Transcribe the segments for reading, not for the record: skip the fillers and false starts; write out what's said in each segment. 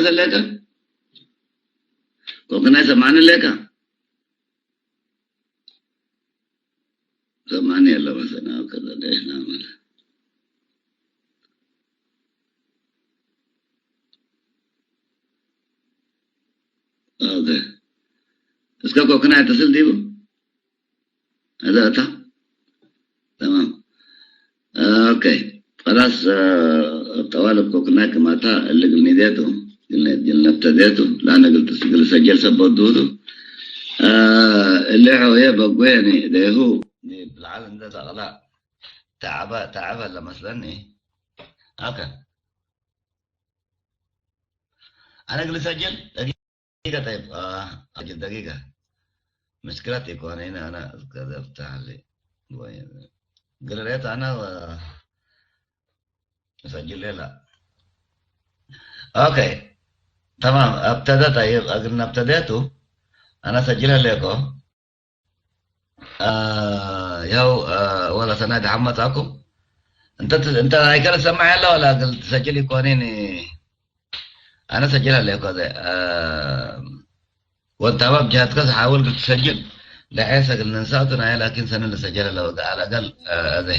هذا لك وكنا زمان لك زمان يلا مثلا وكذا ليش نعمل اوكي इसका कोकना اتصل ديبو هذا أتا تمام اوكي خلاص طوال الكوكنا كما تا اللي قلنا ديته قلنا ابتديته لا انا قلت سجل سبوت دودو اللي هو يبقى يعني ده هو بالعالم ده لا تعبة ولا مثلا ايه اوكي انا قلت سجل دقيقة طيب اجل دقيقة مشكلتي يكون هنا انا كذا افتح لي قريت انا وسجل لي لا اوكي تمام ابتدى طيب قلنا ابتديته انا سجلها لكم يو ولا سنة حمتكم انت هيكل سمع يلا ولا قلت سجلي كونيني انا سجلها لكم ده وانت ما بجهد كذا حاول قلت تسجل لحيث قلنا نساوتنا لكن سنة اللي سجلها لو على الاقل ده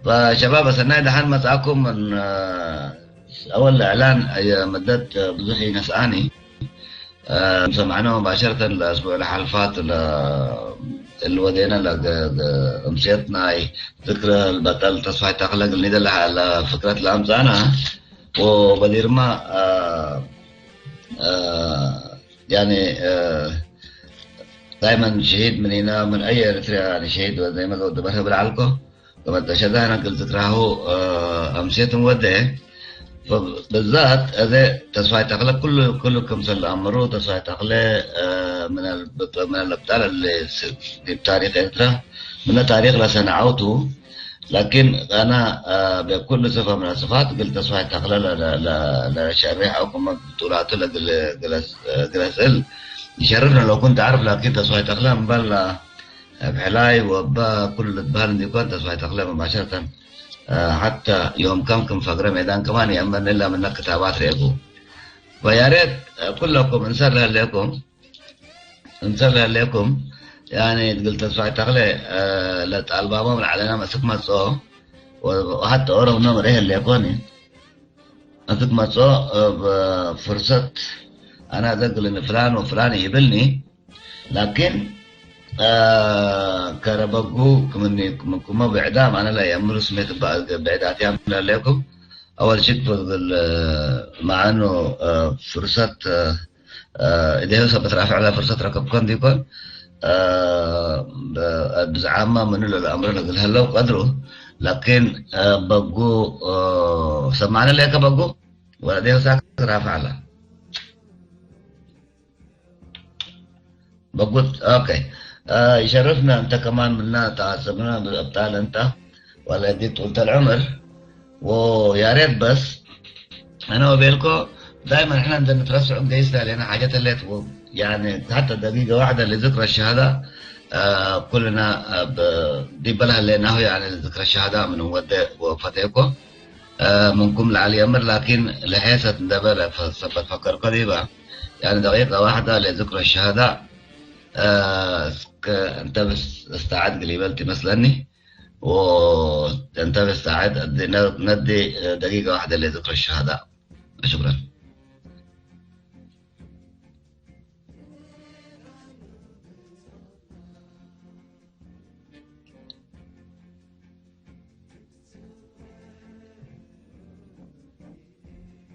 فشباب السنة دحين مساكم من اول اعلان مدت بزحي نساني سمعناه مباشرة الاسبوع اللي فات اللي ودينا لأمسيتنا ذكرى البطل تصفح تخلق الندى على فكرة الأمس أنا وبدير ما يعني دائما شهيد من هنا من أي إريتريا يعني شهيد وزي ما قلت برها بالعلقة كما تشهدنا قلت ذكراه أمسيت مودع فبالذات هذا تصفية تقلق كل كمسل أمره تصفية تقلق من الأبطال اللي بتاريخ إريتريا من تاريخ لسنعوته لكن أنا بكل صفة من الصفات قلت تصفية تقلق لشريحة أو كما بطولاته لجلسل يشرفنا لو كنت أعرف لكن تصفية تقلق مبلا بحلاي وبا كل الدبال دي كنت تصفية تقلق مباشرة حتى يوم كم فقرة ميدان كمان يأمن إلا من كتابات ريكو ويا ريت كلكم انسر لكم يعني قلت تصفح تغلي لتعلبابهم العلينا مسك مصو وحتى أورو نمر إيه اللي يكوني مسك مصو بفرصة أنا أقول إن فلان وفلان يبلني لكن كربقو كما بإعدام أنا لا يأمر سميت بإعداد يعمل لكم أول شيء مع أنه فرصة إذا هو سبت رافع على فرصة ركب كون ديكون بزعامة من الأمر نقول هلا وقدره لكن بقو سمعنا لك بقو ولا ده ساكت رافع على بقو أوكي يشرفنا أنت كمان منا تعصبنا بالأبطال أنت ولا دي طولة العمر ويا ريت بس أنا وبيلكو دائما إحنا عندنا نترسع قيسنا لنا حاجات اللي يعني حتى دقيقة واحدة لذكرى الشهادة كلنا دي بلها لأنه يعني ذكرى الشهادة من وفتيكو منكم لعلي أمر لكن لحيث ندبر فكر قريبا يعني دقيقة واحدة لذكرى الشهادة انت بس استعد قليبلتي مثلني وانت بس استعد ندي دقيقة واحدة لذكر الشهادة شكرا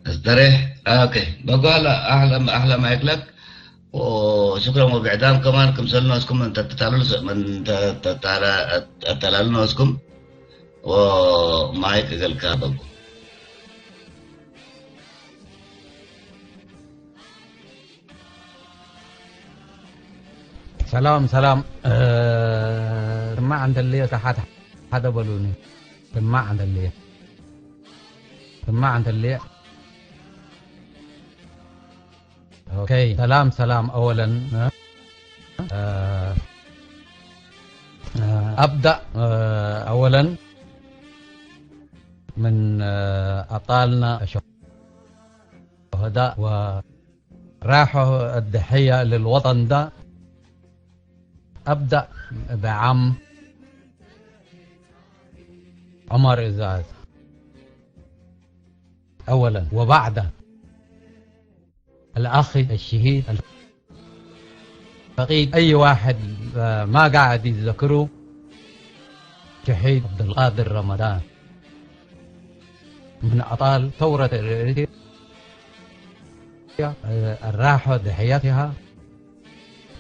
استريح اوكي بقول احلى ما يكلك وشكرا وبإعدام كمان كم سألنا اسكم من تتلالنا اسكم ومعيك قال كابل سلام ما عند اللي تحت حدا بلوني ما عند اللي اوكي سلام اولا ابدا اولا من ابطالنا الشهداء وراحوا الضحية للوطن ده. أبدأ بعم عمر إزاز أولا، وبعد الأخ الشهيد الفقيد. أي واحد ما قاعد يذكره شهيد عبد القادر رمضان من أبطال ثورة الإريتريا راحوا ضحيتها،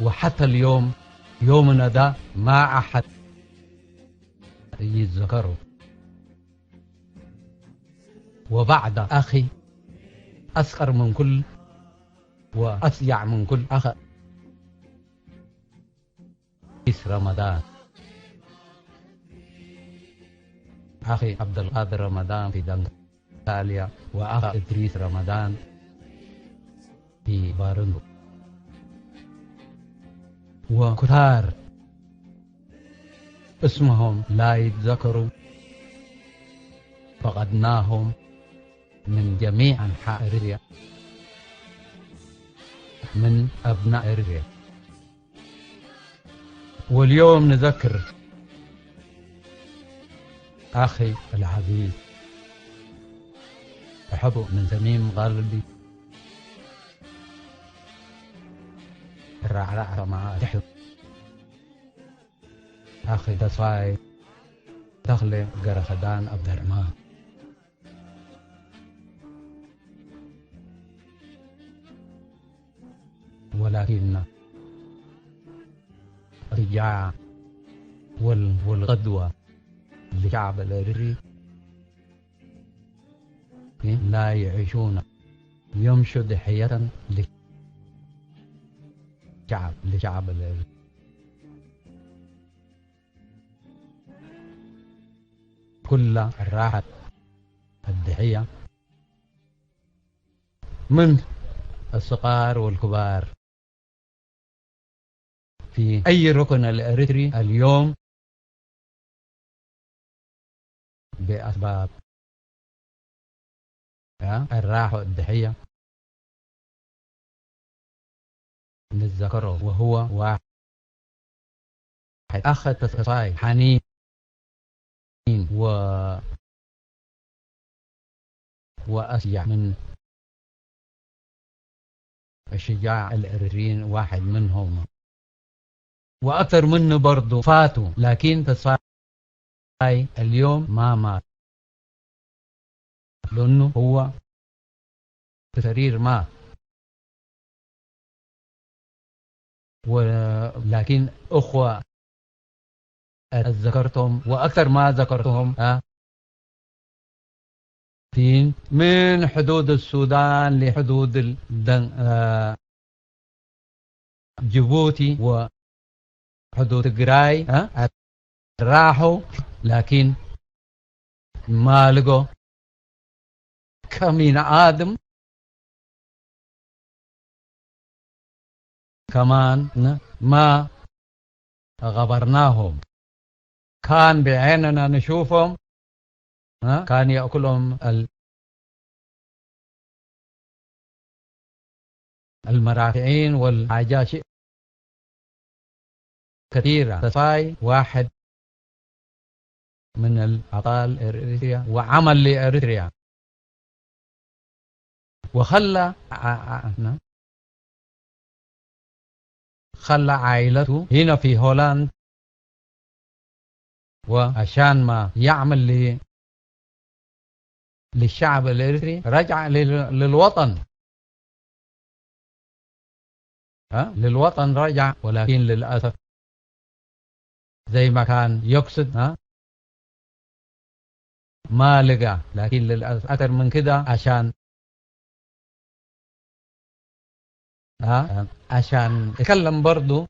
وحتى اليوم يومنا ده ما أحد يتذكره. وبعد أخي أصغر من كل وأصيع من كل أخ رمضان، أخي عبد القادر رمضان في دنقاليا، وأخ إدريس رمضان في بارندو، وكثار اسمهم لا يتذكروا. فقدناهم من جميع أنحاء إريتريا، من أبناء إريتريا. واليوم نذكر أخي العزيز أحبه من صميم قلبي، الرعرع مع تحت أخي تصاي دخل قرخدان عبد الرحمن. ولكن الرجاع والغدوة لشعب الإريتري لا يعيشون، يمشوا ضحية لشعب الإريتري. كل الراحة الضحية من الصغار والكبار في أي ركن الإريتري اليوم بأسباب الراحة الضحية نتذكره. وهو واحد أخذ تصاي حنين وأشجع من الشجاع الإريتريين، واحد منهم وأكثر منه برضو فاتوا، لكن تصاي اليوم ما مات لأنه هو في سرير مات. ولكن أخوة ذكرتهم وأكثر ما ذكرتهم من حدود السودان لحدود جيبوتي وحدود تجراي راحوا، لكن ما لقوا كمين آدم كمان ما غبرناهم. كان بعيننا نشوفهم، كان يأكلهم المرافعين والحاجات كثيرة. تصاي واحد من الأبطال إريتريا وعمل لإريتريا، وخلى عائلته هنا في هولندا، وعشان ما يعمل للشعب الإريتري رجع للوطن. للوطن رجع، ولكن للأسف زي ما كان يقصد ما لقى. لكن للأسف أكثر من كده عشان يتكلم برضو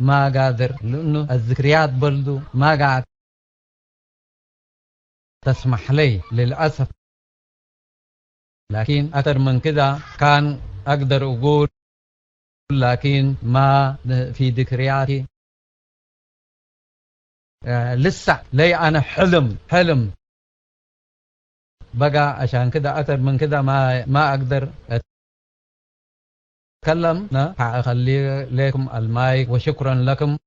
ما قادر، لأنه الذكريات برضو ما قاعد تسمح لي للأسف. لكن أكثر من كده كان أقدر أقول، لكن ما في ذكرياتي. لسه لي أنا حلم بقى عشان كده أكتر من كده ما أقدر أتكلم. أخلي لكم المايك وشكرا لكم.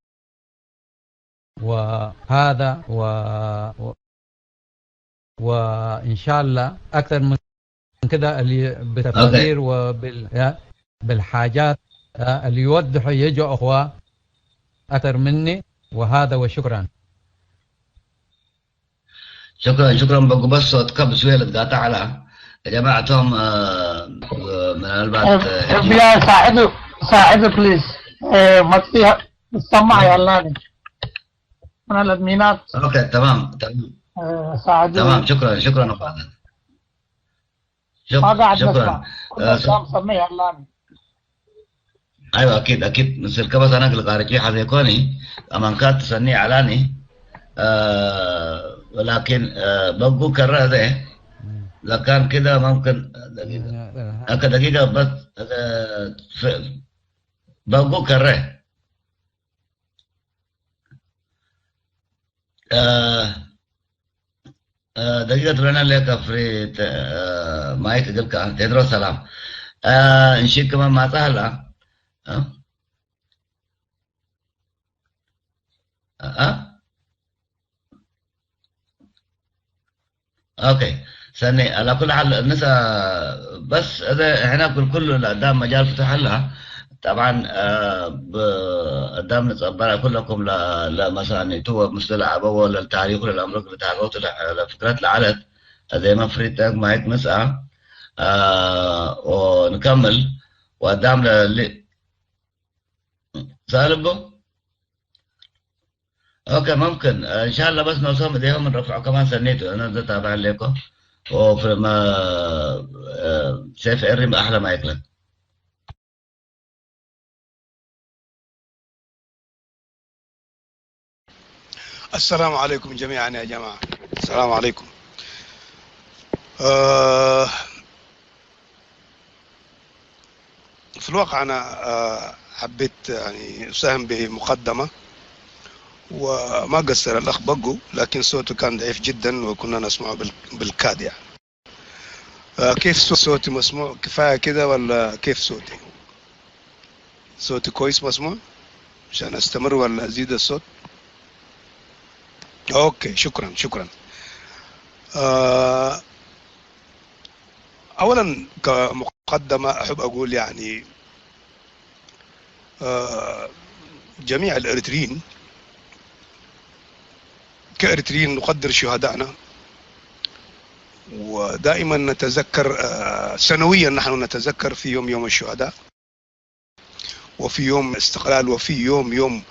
وهذا وإن شاء الله أكثر من كده اللي بالتفسير بالحاجات اللي يوضحوا يجوا أخوة أكثر مني. وهذا وشكرا. شكرا بقوا بس صوت كب سويلة تقاطع على يا جماعة توم من البات FBI ساعده بليز. ما فيها السماعة يلا من الادمينات. اوكي تمام ساعدوه. تمام شكرا أخوة. ما قاعد شكرا. نسمع كل سمي يلا. ايوه اكيد مثل كبس انا اللي قارئ فيه حزيكوني امان كانت تسني علاني ولكن بقوا كره ده لكان كده ممكن دقيقة بس بقوا كره دقيقة تلنا لك فري مايك قلت كان تدرو سلام نشيك كمان ما سهلة اوكي ثاني على كل حال النساء بس هذا احنا كل قدام مجال فتح لها طبعا قدام نتصبر كلكم لا مثلا تو مصطلح ولا التاريخ ولا الامر اللي تعرضت لفكرات العدد زي ما فريد معك نسأل ونكمل وقدام سالبه اوكي ممكن ان شاء الله بس نوصل بديهم نرفعه كمان سنيته انا ده تابع لكم وفي ما سيف ارم احلى ما يكلك. السلام عليكم جميعا يا جماعة. السلام عليكم. في الواقع أنا حبيت يعني أساهم بمقدمة وما قصر الأخ بقو، لكن صوته كان ضعيف جدا وكنا نسمعه بالكاد يعني. كيف صوتي مسموع كفاية كده ولا كيف صوتي؟ صوتي كويس مسموع عشان أستمر ولا أزيد الصوت؟ اوكي شكرا. اولا كمقدمة احب اقول يعني جميع الاريتريين كاريتريين نقدر شهدائنا، ودائما نتذكر سنويا نحن نتذكر في يوم الشهداء، وفي يوم الاستقلال، وفي يوم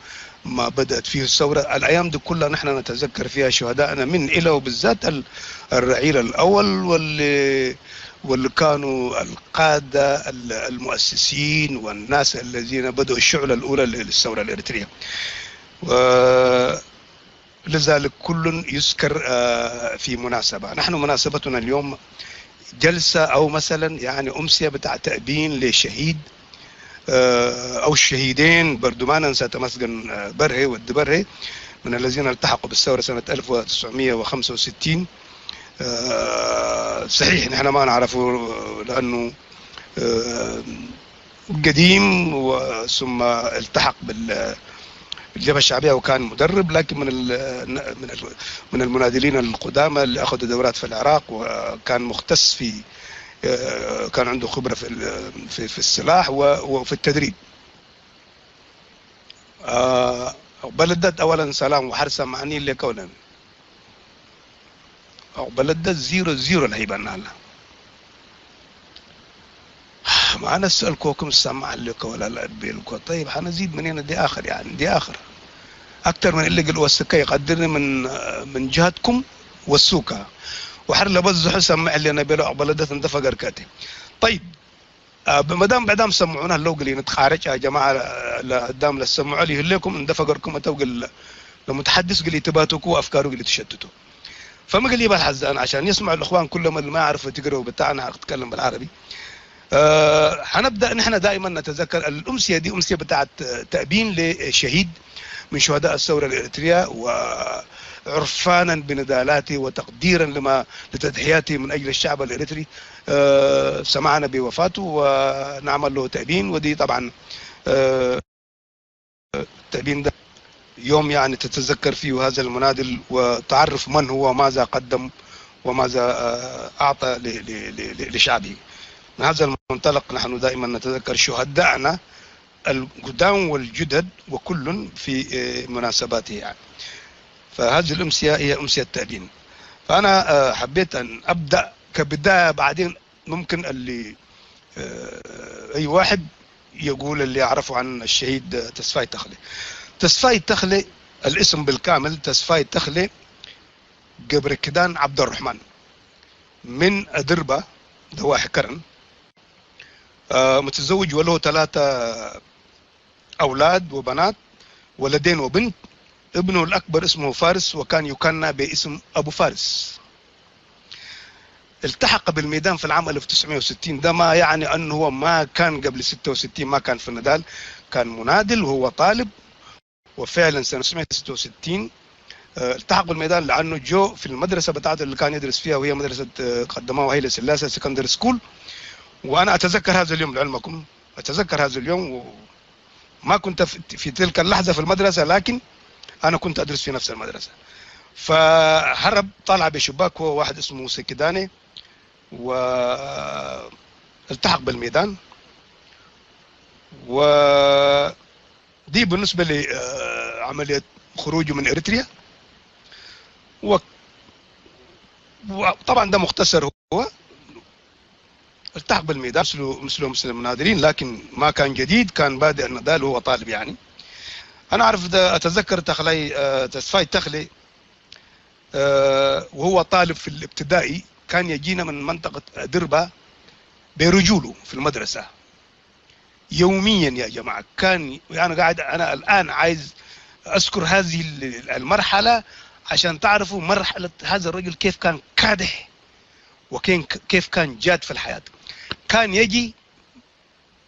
ما بدأت فيه الثورة. الأيام دي كلها نحن نتذكر فيها شهدائنا من إلى، وبالذات الرعيل الأول واللي كانوا القادة المؤسسين والناس الذين بدأوا الشعلة الأولى للثورة الإريترية. لذلك كل يذكر في مناسبة. نحن مناسبتنا اليوم جلسة أو مثلا يعني أمسية بتاع تأبين لشهيد أو الشهيدين برضو ما ننسى تمسجن برهي والدبرهي من الذين التحقوا بالثورة سنة 1965. صحيح نحن ما نعرفه لأنه قديم ثم التحق بالجبهة الشعبية وكان مدرب، لكن من المناضلين القدامى اللي أخذوا دورات في العراق، وكان مختص في كان عنده خبرة في السلاح وفي التدريب. بلدت أولا سلام وحرسة معني لك ولا بلدت 0-0 الهيبة نالا ما أنا أسألكم السمع لك ولا لا بيلكو. طيب حنزيد من هنا دي آخر يعني دي آخر أكتر من اللي قالوا السكاي قدرني من جهتكم والسوكا وحر لبزح سمع لي أنا بيلو بلدت اندفق كاتي. طيب بعدام سمعونا لو قلي نتخارج يا جماعة لقدام للسمعوا لي هليكم اندفقركم أتوقع لمتحدث قلي تباتوكوا وأفكاره قلي تشتتوا. فما قال لي بالحزان عشان يسمع الإخوان كلهم اللي ما يعرفوا تقرأوا بتاعنا أتكلم بالعربي. حنبدأ نحن دائما نتذكر الأمسية دي أمسية بتاعت تأبين لشهيد من شهداء الثورة الإريترية، وعرفانا بنضالاته وتقديرا لتضحياته من أجل الشعب الإريتري. سمعنا بوفاته ونعمل له تأبين، ودي طبعا التأبين ده يوم يعني تتذكر فيه هذا المناضل وتعرف من هو وماذا قدم وماذا أعطى لشعبه. من هذا المنطلق نحن دائما نتذكر شهدائنا القدام والجدد وكل في مناسباته يعني. فهذه الأمسية هي أمسية التأبين. فأنا حبيت أن أبدأ كبداية، بعدين ممكن اللي أي واحد يقول اللي يعرفه عن الشهيد تسفاي تخلي. تسفاي تخلي الاسم بالكامل تسفاي تخلي قبركدان عبد الرحمن، من أدربة ضواحي كرن، متزوج وله 3 أولاد وبنات، ولدين وبنت. ابنه الأكبر اسمه فارس وكان يكنى باسم أبو فارس. التحق بالميدان في العام 1960. ده ما يعني أنه هو ما كان قبل 66 ما كان في النضال، كان منادل وهو طالب. وفعلا سنة 1966 التحق بالميدان، لأنه جو في المدرسة بتاعته اللي كان يدرس فيها، وهي مدرسة قدموها هيلة سلاسة سكندري سكول. وأنا أتذكر هذا اليوم لعلمكم، أتذكر هذا اليوم، وما كنت في تلك اللحظة في المدرسة، لكن أنا كنت أدرس في نفس المدرسة. فهرب طالع بشباك هو واحد اسمه موسى كداني، والتحق بالميدان. ودي بالنسبة لعملية خروجه من إريتريا. وطبعا ده مختصر، هو التحق بالميدان مثل المناضلين، لكن ما كان جديد، كان بادئ النضال وهو طالب يعني. أنا أعرف ده، أتذكر تسفاي تخلي وهو طالب في الابتدائي كان يجينا من منطقة دربة برجوله في المدرسة يوميا يا جماعة. كان يعني قاعد أنا الآن عايز أذكر هذه المرحلة عشان تعرفوا مرحلة هذا الرجل كيف كان كادح وكيف كان جاد في الحياة. كان يجي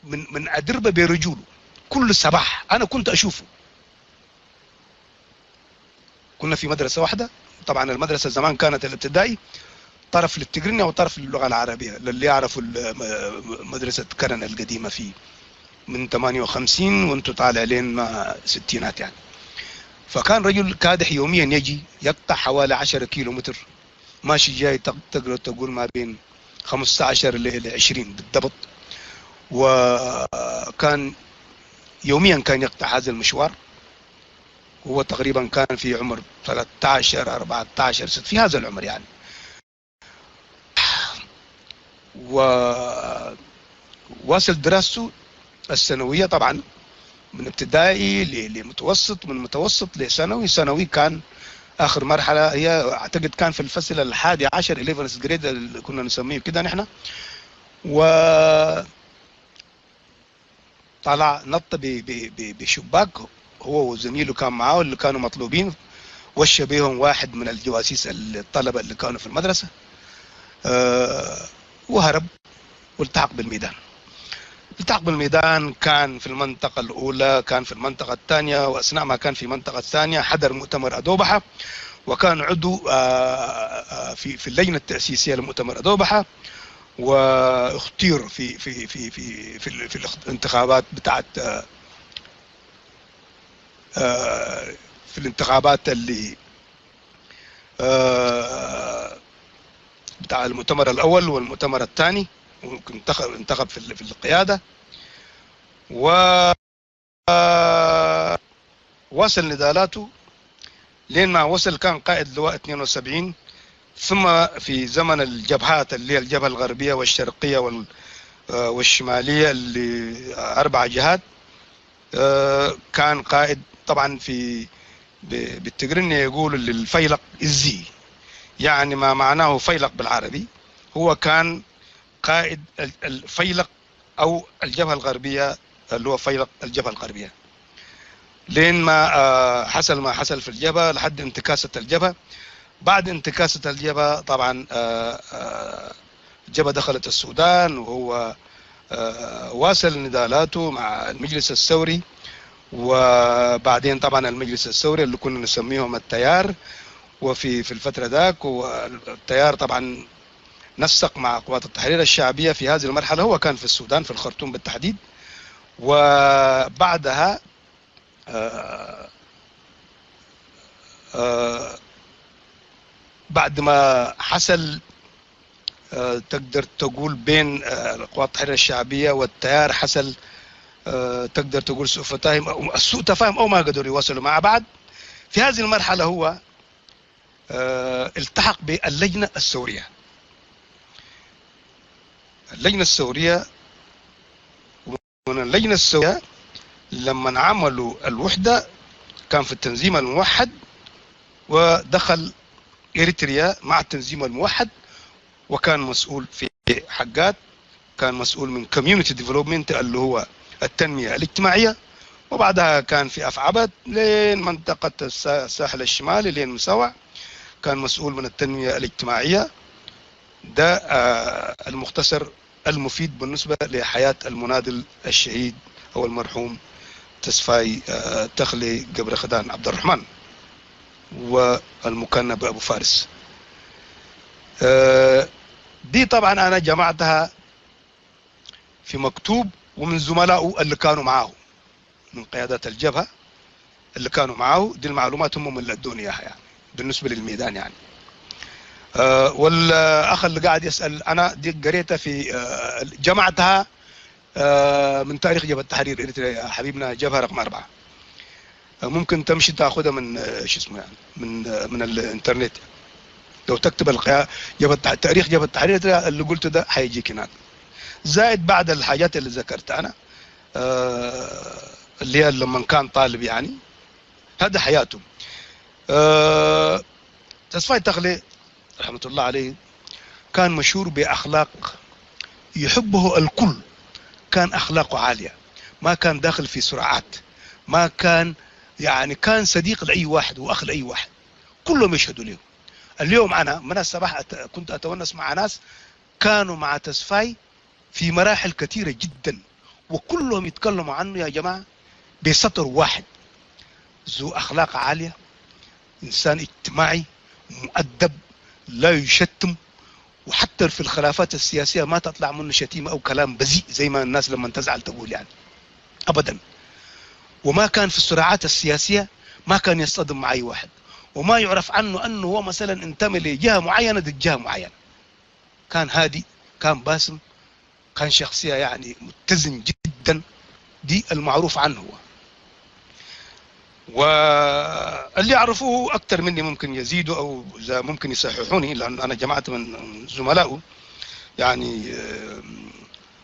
من أدربة برجوله كل صباح، أنا كنت أشوفه. كنا في مدرسة واحدة، طبعا المدرسة زمان كانت الابتدائي طرف للتجرينية وطرف للغة العربية، للي يعرفوا مدرسة كرن القديمة في من 58 وانتو طالع لين ما ستينات يعني. فكان رجل كادح يوميا يجي يقطع حوالي 10 كيلو متر ماشي جاي، تقدر تقول ما بين 15 ل 20 بالضبط. وكان يوميا كان يقطع هذا المشوار. هو تقريبا كان في عمر 13 14 في هذا العمر يعني. وواصل دراسته الثانوية طبعا من ابتدائي لمتوسط، من متوسط لثانوي. ثانوي كان آخر مرحلة، هي أعتقد كان في الفصل 11 11th grade اللي كنا نسميه كده نحن. طلع نط بشباك هو وزميله كان معاه اللي كانوا مطلوبين، وش بيهم واحد من الجواسيس الطلبة اللي كانوا في المدرسة، وهرب والتحق بالميدان. التحق بالميدان كان في المنطقة الأولى، كان في المنطقة الثانية، وأثناء ما كان في المنطقة الثانية حضر مؤتمر أدوبحة، وكان عضو في اللجنة التأسيسية لمؤتمر أدوبحة، واختير في الانتخابات بتاعت في الانتخابات اللي بتاع المؤتمر الأول والمؤتمر الثاني، انتخب في القيادة. ووصل نضالاته لين ما وصل كان قائد لواء 72. ثم في زمن الجبهات اللي هي الجبهة الغربية والشرقية والشمالية اللي 4 جهات، كان قائد طبعا بالتجرينية يقول للفيلق الزي، يعني ما معناه فيلق بالعربي. هو كان قائد الفيلق أو الجبهة الغربية اللي هو فيلق الجبهة الغربية، لين ما حصل في الجبهة لحد انتكاسة الجبهة. بعد انتكاسة الجبهة طبعا الجبهة دخلت السودان، وهو واصل نضالاته مع المجلس الثوري، وبعدين طبعا المجلس الثوري اللي كنا نسميهم التيار. وفي الفترة ذاك والتيار طبعا نسق مع قوات التحرير الشعبية في هذه المرحلة. هو كان في السودان في الخرطوم بالتحديد. وبعدها بعد ما حصل تقدر تقول بين قوات التحرير الشعبية والتيار حصل تقدر تقول سوء تفاهم أو ما قدروا يوصلوا مع بعض. في هذه المرحلة هو التحق باللجنة الثورية. اللجنة الثورية، ومن اللجنة الثورية لما عملوا الوحدة كان في التنظيم الموحد، ودخل إريتريا مع التنظيم الموحد، وكان مسؤول في حاجات، كان مسؤول من كوميونيتي ديفلوبمنت اللي هو التنمية الاجتماعية، وبعدها كان في أفعبت لين منطقة الساحل الشمالي لين مساوع كان مسؤول من التنمية الاجتماعية. ده المختصر المفيد بالنسبة لحياة المناضل الشهيد أو المرحوم تسفاي تخلي قبر خدان عبد الرحمن والمكنى بأبو فارس. دي طبعا أنا جمعتها في مكتوب، ومن زملائه اللي كانوا معاه من قيادات الجبهة اللي كانوا معاه، دي المعلومات هم من ادوني اياها يعني بالنسبة للميدان يعني. والأخ اللي قاعد يسأل أنا دي قريتها في جمعتها من تاريخ جبهة التحرير إريتريا حبيبنا جبهة رقم 4. ممكن تمشي تاخذها من شو اسمه يعني من الانترنت. لو تكتب تاريخ جبهة التحرير اللي قلته ده حيجيك هناك، زائد بعد الحاجات اللي ذكرتها أنا اللي هي لما كان طالب يعني. هذا حياته. تسفاي تخلي رحمة الله عليه كان مشهور بأخلاق يحبه الكل، كان أخلاقه عالية، ما كان داخل في سرعات، ما كان يعني كان صديق لأي واحد وأخ لأي واحد، كلهم يشهدوا له. اليوم أنا من الصباح كنت أتونس مع ناس كانوا مع تسفاي في مراحل كثيرة جدا، وكلهم يتكلموا عنه يا جماعة بسطر واحد: ذو أخلاق عالية، إنسان اجتماعي مؤدب، لا يشتم، وحتى في الخلافات السياسية ما تطلع منه شتيمة أو كلام بذيء زي ما الناس لما تزعل تقول يعني أبدا. وما كان في الصراعات السياسية ما كان يصطدم مع أي واحد، وما يعرف عنه أنه هو مثلا انتمي لجهة معينة ضد جهة معينة. كان هادي، كان باسم، كان شخصية يعني متزن جدا، دي المعروف عنه هو. واللي يعرفوه أكثر مني ممكن يزيدوا أو ممكن يصححوني، لأن أنا جماعة من زملائه يعني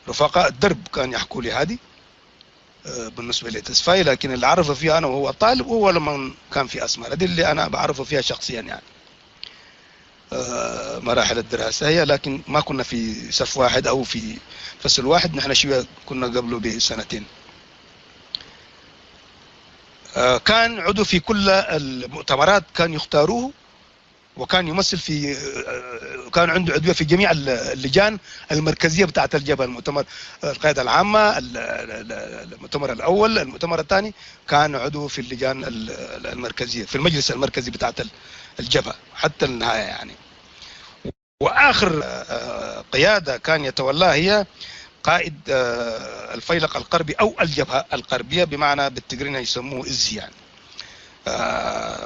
رفقاء الدرب كان يحكوا لي هذه بالنسبة لتسفاي. لكن اللي عرفه فيها أنا وهو طالب هو لما كان في أسمار، دي اللي أنا بعرفه فيها شخصيا يعني مراحل الدراسة هي، لكن ما كنا في صف واحد أو في فصل واحد، نحن شوية كنا قبله بسنتين. كان عضو في كل المؤتمرات كان يختاروه، وكان يمثل في كان عنده عضوية في جميع اللجان المركزية بتاعت الجبهة، المؤتمر القيادة العامة، المؤتمر الأول، المؤتمر الثاني، كان عضو في اللجان المركزية في المجلس المركزي بتاعت الجبهة حتى النهاية يعني. وآخر قيادة كان يتولاها هي قائد الفيلق القربي أو الجبهة القربية، بمعنى بالتقرينة يسموه إزي يعني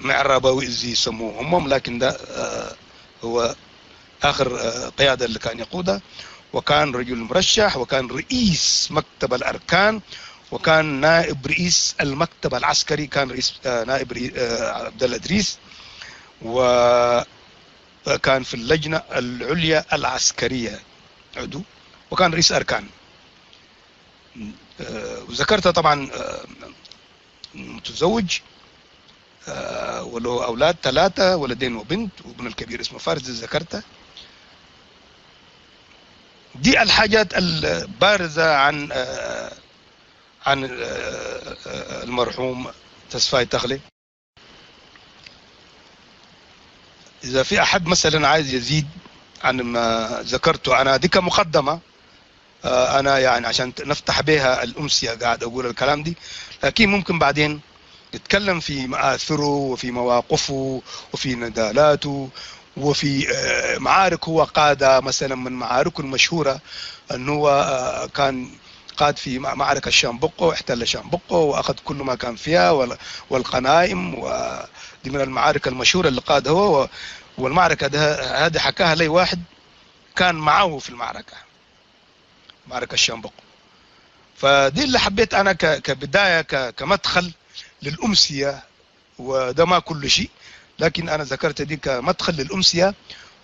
معربة وإزي يسموه هم، لكن ده هو آخر قيادة اللي كان يقودها. وكان رجل مرشح، وكان رئيس مكتب الأركان، وكان نائب رئيس المكتب العسكري، كان رئيس نائب عبد الله إدريس، وكان في اللجنة العليا العسكرية عضو، وكان رئيس أركان. وذكرت طبعا متزوج وله أولاد 3 ولدين وبنت، وابن الكبير اسمه فارس ذكرته. دي الحاجات البارزة عن المرحوم تسفاي تخلي. إذا في أحد مثلا عايز يزيد عن ما ذكرته أنا، دي كمقدمة انا يعني عشان نفتح بها الامسيه قاعد اقول الكلام دي، لكن ممكن بعدين نتكلم في مآثره وفي مواقفه وفي ندالاته وفي معارك هو قادها. مثلا من معاركه المشهوره انه هو كان قاد في معركة شامبقو، احتل شامبقو واخذ كل ما كان فيها والغنائم، ودي من المعارك المشهورة اللي قادها هو. والمعركة هذه حكاها لي واحد كان معه في المعركة، معركة شامبقو. فدي اللي حبيت انا كبداية كمدخل للأمسية، وده ما كل شيء، لكن انا ذكرت دي كمدخل للأمسية.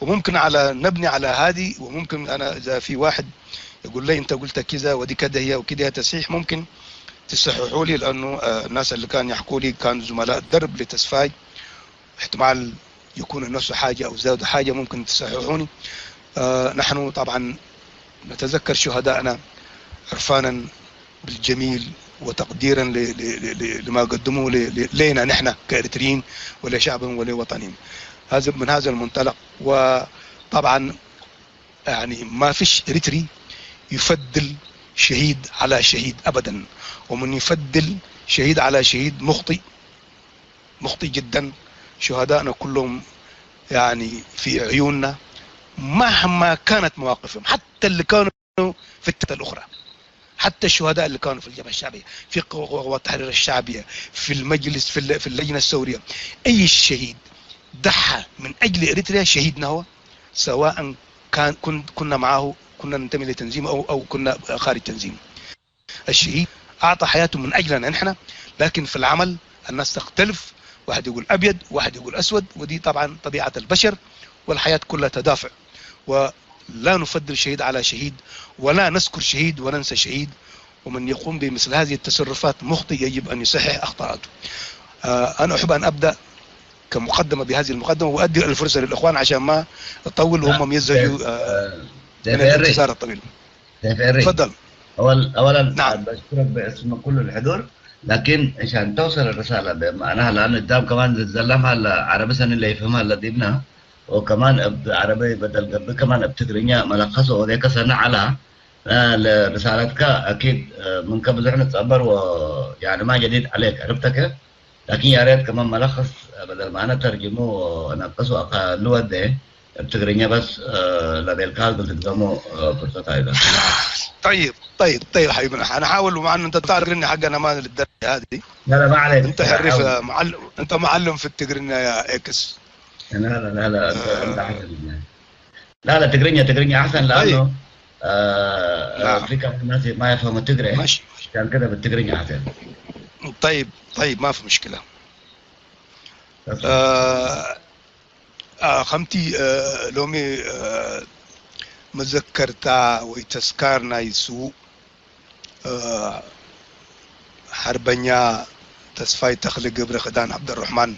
وممكن على نبني على هذه، وممكن انا اذا في واحد يقول لي انت قلت كذا ودي كذا هي وكذا تصحيح، ممكن تصححوا لي، لانه الناس اللي كانوا يحكوا لي كانوا زملاء درب لتسفاي، احتمال يكون الناس حاجه او زادوا حاجه، ممكن تصححوني. نحن طبعا نتذكر شهدائنا عرفانا بالجميل وتقديرا لما قدموه لنا نحن كاريتريين ولشعب ولوطنهم. هذا من هذا المنطلق. وطبعا يعني ما فيش اريتري يفضل شهيد على شهيد ابدا، ومن يفضل شهيد على شهيد مخطئ جدا. شهدائنا كلهم يعني في عيوننا مهما كانت مواقفهم، حتى اللي كانوا في التتة الاخرى، حتى الشهداء اللي كانوا في الجبهه الشعبيه، في قوات التحرير الشعبيه، في المجلس، في اللجنه الثوريه، اي شهيد ضحى من اجل اريتريا شهيدنا هو، سواء كنا معه، كنا ننتمي لتنظيم او كنا خارج تنظيم. الشهيد اعطى حياته من اجلنا نحن، لكن في العمل الناس تختلف، واحد يقول ابيض واحد يقول اسود، ودي طبعا طبيعه البشر، والحياه كلها تدافع، ولا نفضل شهيد على شهيد، ولا نذكر شهيد وننسى شهيد. ومن يقوم بمثل هذه التصرفات مخطئ يجب ان يصحح اخطاءاته. انا احب ان ابدا كمقدمه بهذه المقدمه، وادي الفرصه للاخوان عشان ما اطول وهم يزهجوا من الانتظار الطويل. تفضل. اولا نعم. بشكرك باسم كل الحضور، لكن عشان توصل الرساله بمعناها، لانه قدام كمان تتزلمها عربي سن اللي يفهمها اللي ديبنا، وكمان عربي بدل قبل كمان بتقرينيا ملخصه وذيك سنه على رسالتك اكيد من قبل احنا نتصبر، ويعني ما جديد عليك، عرفت كيف؟ لكن يا ريت كمان ملخص بدل ما انا ترجمه ونقصه اقلوه ده بتقرينيا بس لدي الكال بتقدموا فرصتها ايضا. طيب حبيبنا، انا احاول، ومع انه انت تعرف اني حقنا ما للدرجه هذه. لا ما عليك، انت حريف معلم، انت معلم في التقرينيا يا اكس. لا انت احسن. لا تقرينيا احسن، لانه في كم ناس ما يفهموا التقري، ماشي كان كده بالتقرينيا احسن. طيب ما في مشكله. خمتي لومي مذكرتا ويتسكارنا يسوء حربنيا تسفاي تخلق قبر خدان عبد الرحمن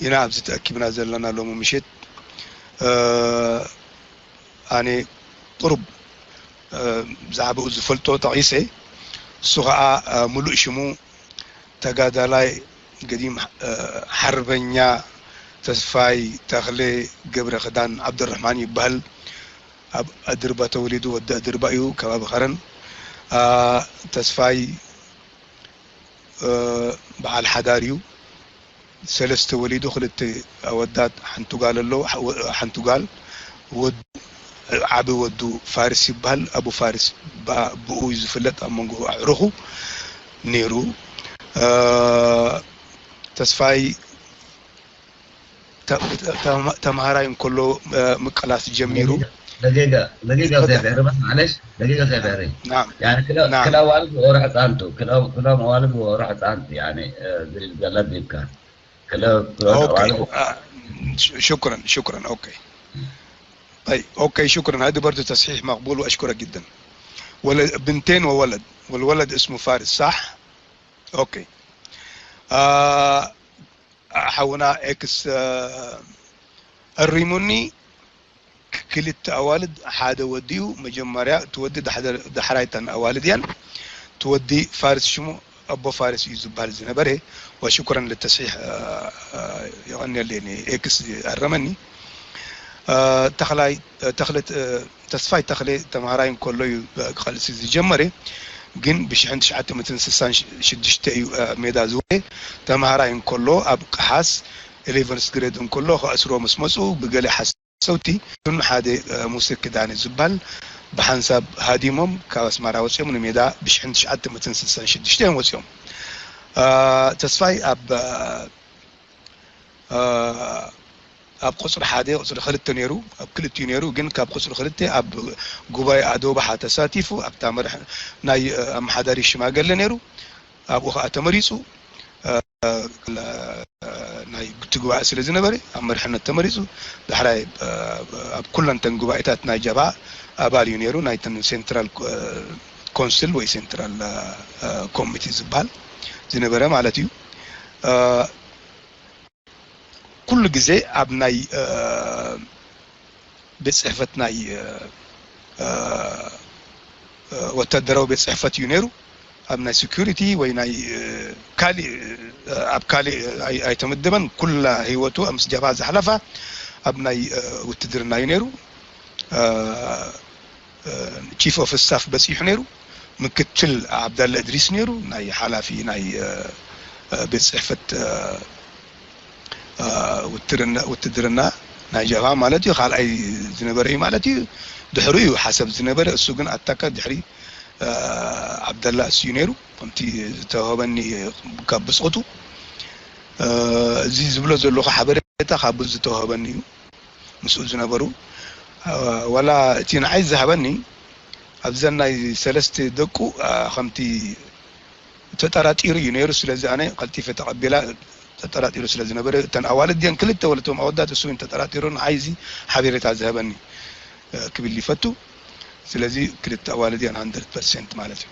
يناب زت أكيبنا زلنا لوم مشيت يعني قرب زعب أزفلتو تعيسي سغاء ملؤ شمو تقادلاي قديم حربنيا تسفاي تخلي قبر خدان عبد الرحمن يبهل أدربا توليدو ود أدربايو كباب خرن تسفاي بعال حداريو سلست وليدو خلت ودات حنتقال ود عبي ودو فارس يبهل أبو فارس بقو يزفلت أمانقو عروخو نيرو تسفاي تمهراين كله مقلاس جميرو. دقيقة سيفعري بس معلش، دقيقة سيفعري. نعم. يعني كلا والد ورحت أنتو، كلا موالد ورحت أنت، يعني زي الجلاد دي كان. كلا أوكي. شكرا. أوكي. طيب أوكي شكرا، هذا برضه تصحيح مقبول وأشكرك جدا. بنتين وولد، والولد اسمه فارس صح؟ أوكي. حونا إكس الريموني كلت أوالد حدا وديو مجمريا تودي دحرايتن أوالديان تودي فارس شمو أبو فارس يوسف بالزنبره. وشكرا للتصحيح يعني إكس الرمني. تخلاي تخلت تسفاي تخلي تمهراين كله خالص جمري جن بشحن تشعت متن سسان شدشتي ميدا زوي تمهراين كله أب حاس 11 جريد كله خاسرو مسمسو بقلي حس صوتي من حدا موسيقى داني زبال بحنسب هاديمم كاس مرا وسيم من ميدا بشحن تشعت متن سسان شدشتي وسيم تسفاي أب قصر حادي قصر خلت نيرو أب كل تنيرو جن كاب قصر خلته أب جوباي أدوبة حتى ساتيفو أب تامر ناي أم حداري شما قال نيرو أب وخا تمريسو ناي تجوا أسئلة زنبري أمر حنا تمريسو دحراي أب كلن تنجوا إتات ناي جبا أبالي نيرو ناي تن سنترال كونسل وي سنترال كوميتي زبال زنبري مالتيو كل جزء أبناي بصحفتناي وتدروا بصحفة يونيرو أبناي سكيورتي ويناي كالي أب كالي أي تمدبن كل هيوتو أمس جباز حلفة أبناي وتدرنا يونيرو chief of staff بس يحنيرو مكتل عبد الله إدريس نيرو ناي حلافي ناي بصحفة وتدرنا ناجوا مالتي قال أي زنبري مالتي دحريو حسب زنبري السجن أتاك دحري عبد الله سيونيرو قمتي توهبني كبسقطو زي زبلو زلو حبريتا خابز توهبني مسؤول زنبرو ولا تين عايز ذهبني أبزلنا سلست دكو خمتي تتراتير يونيرو سلازي أنا قلتي في تقبلا تتراتيرو سلازي نبرة تن أولاد ديان كلتا ولا توم أودات السوين تتراتيرون عايزي حبيرة ذهبني كبير اللي فتو سلازي كلتا أولاد ديان 100% مالتي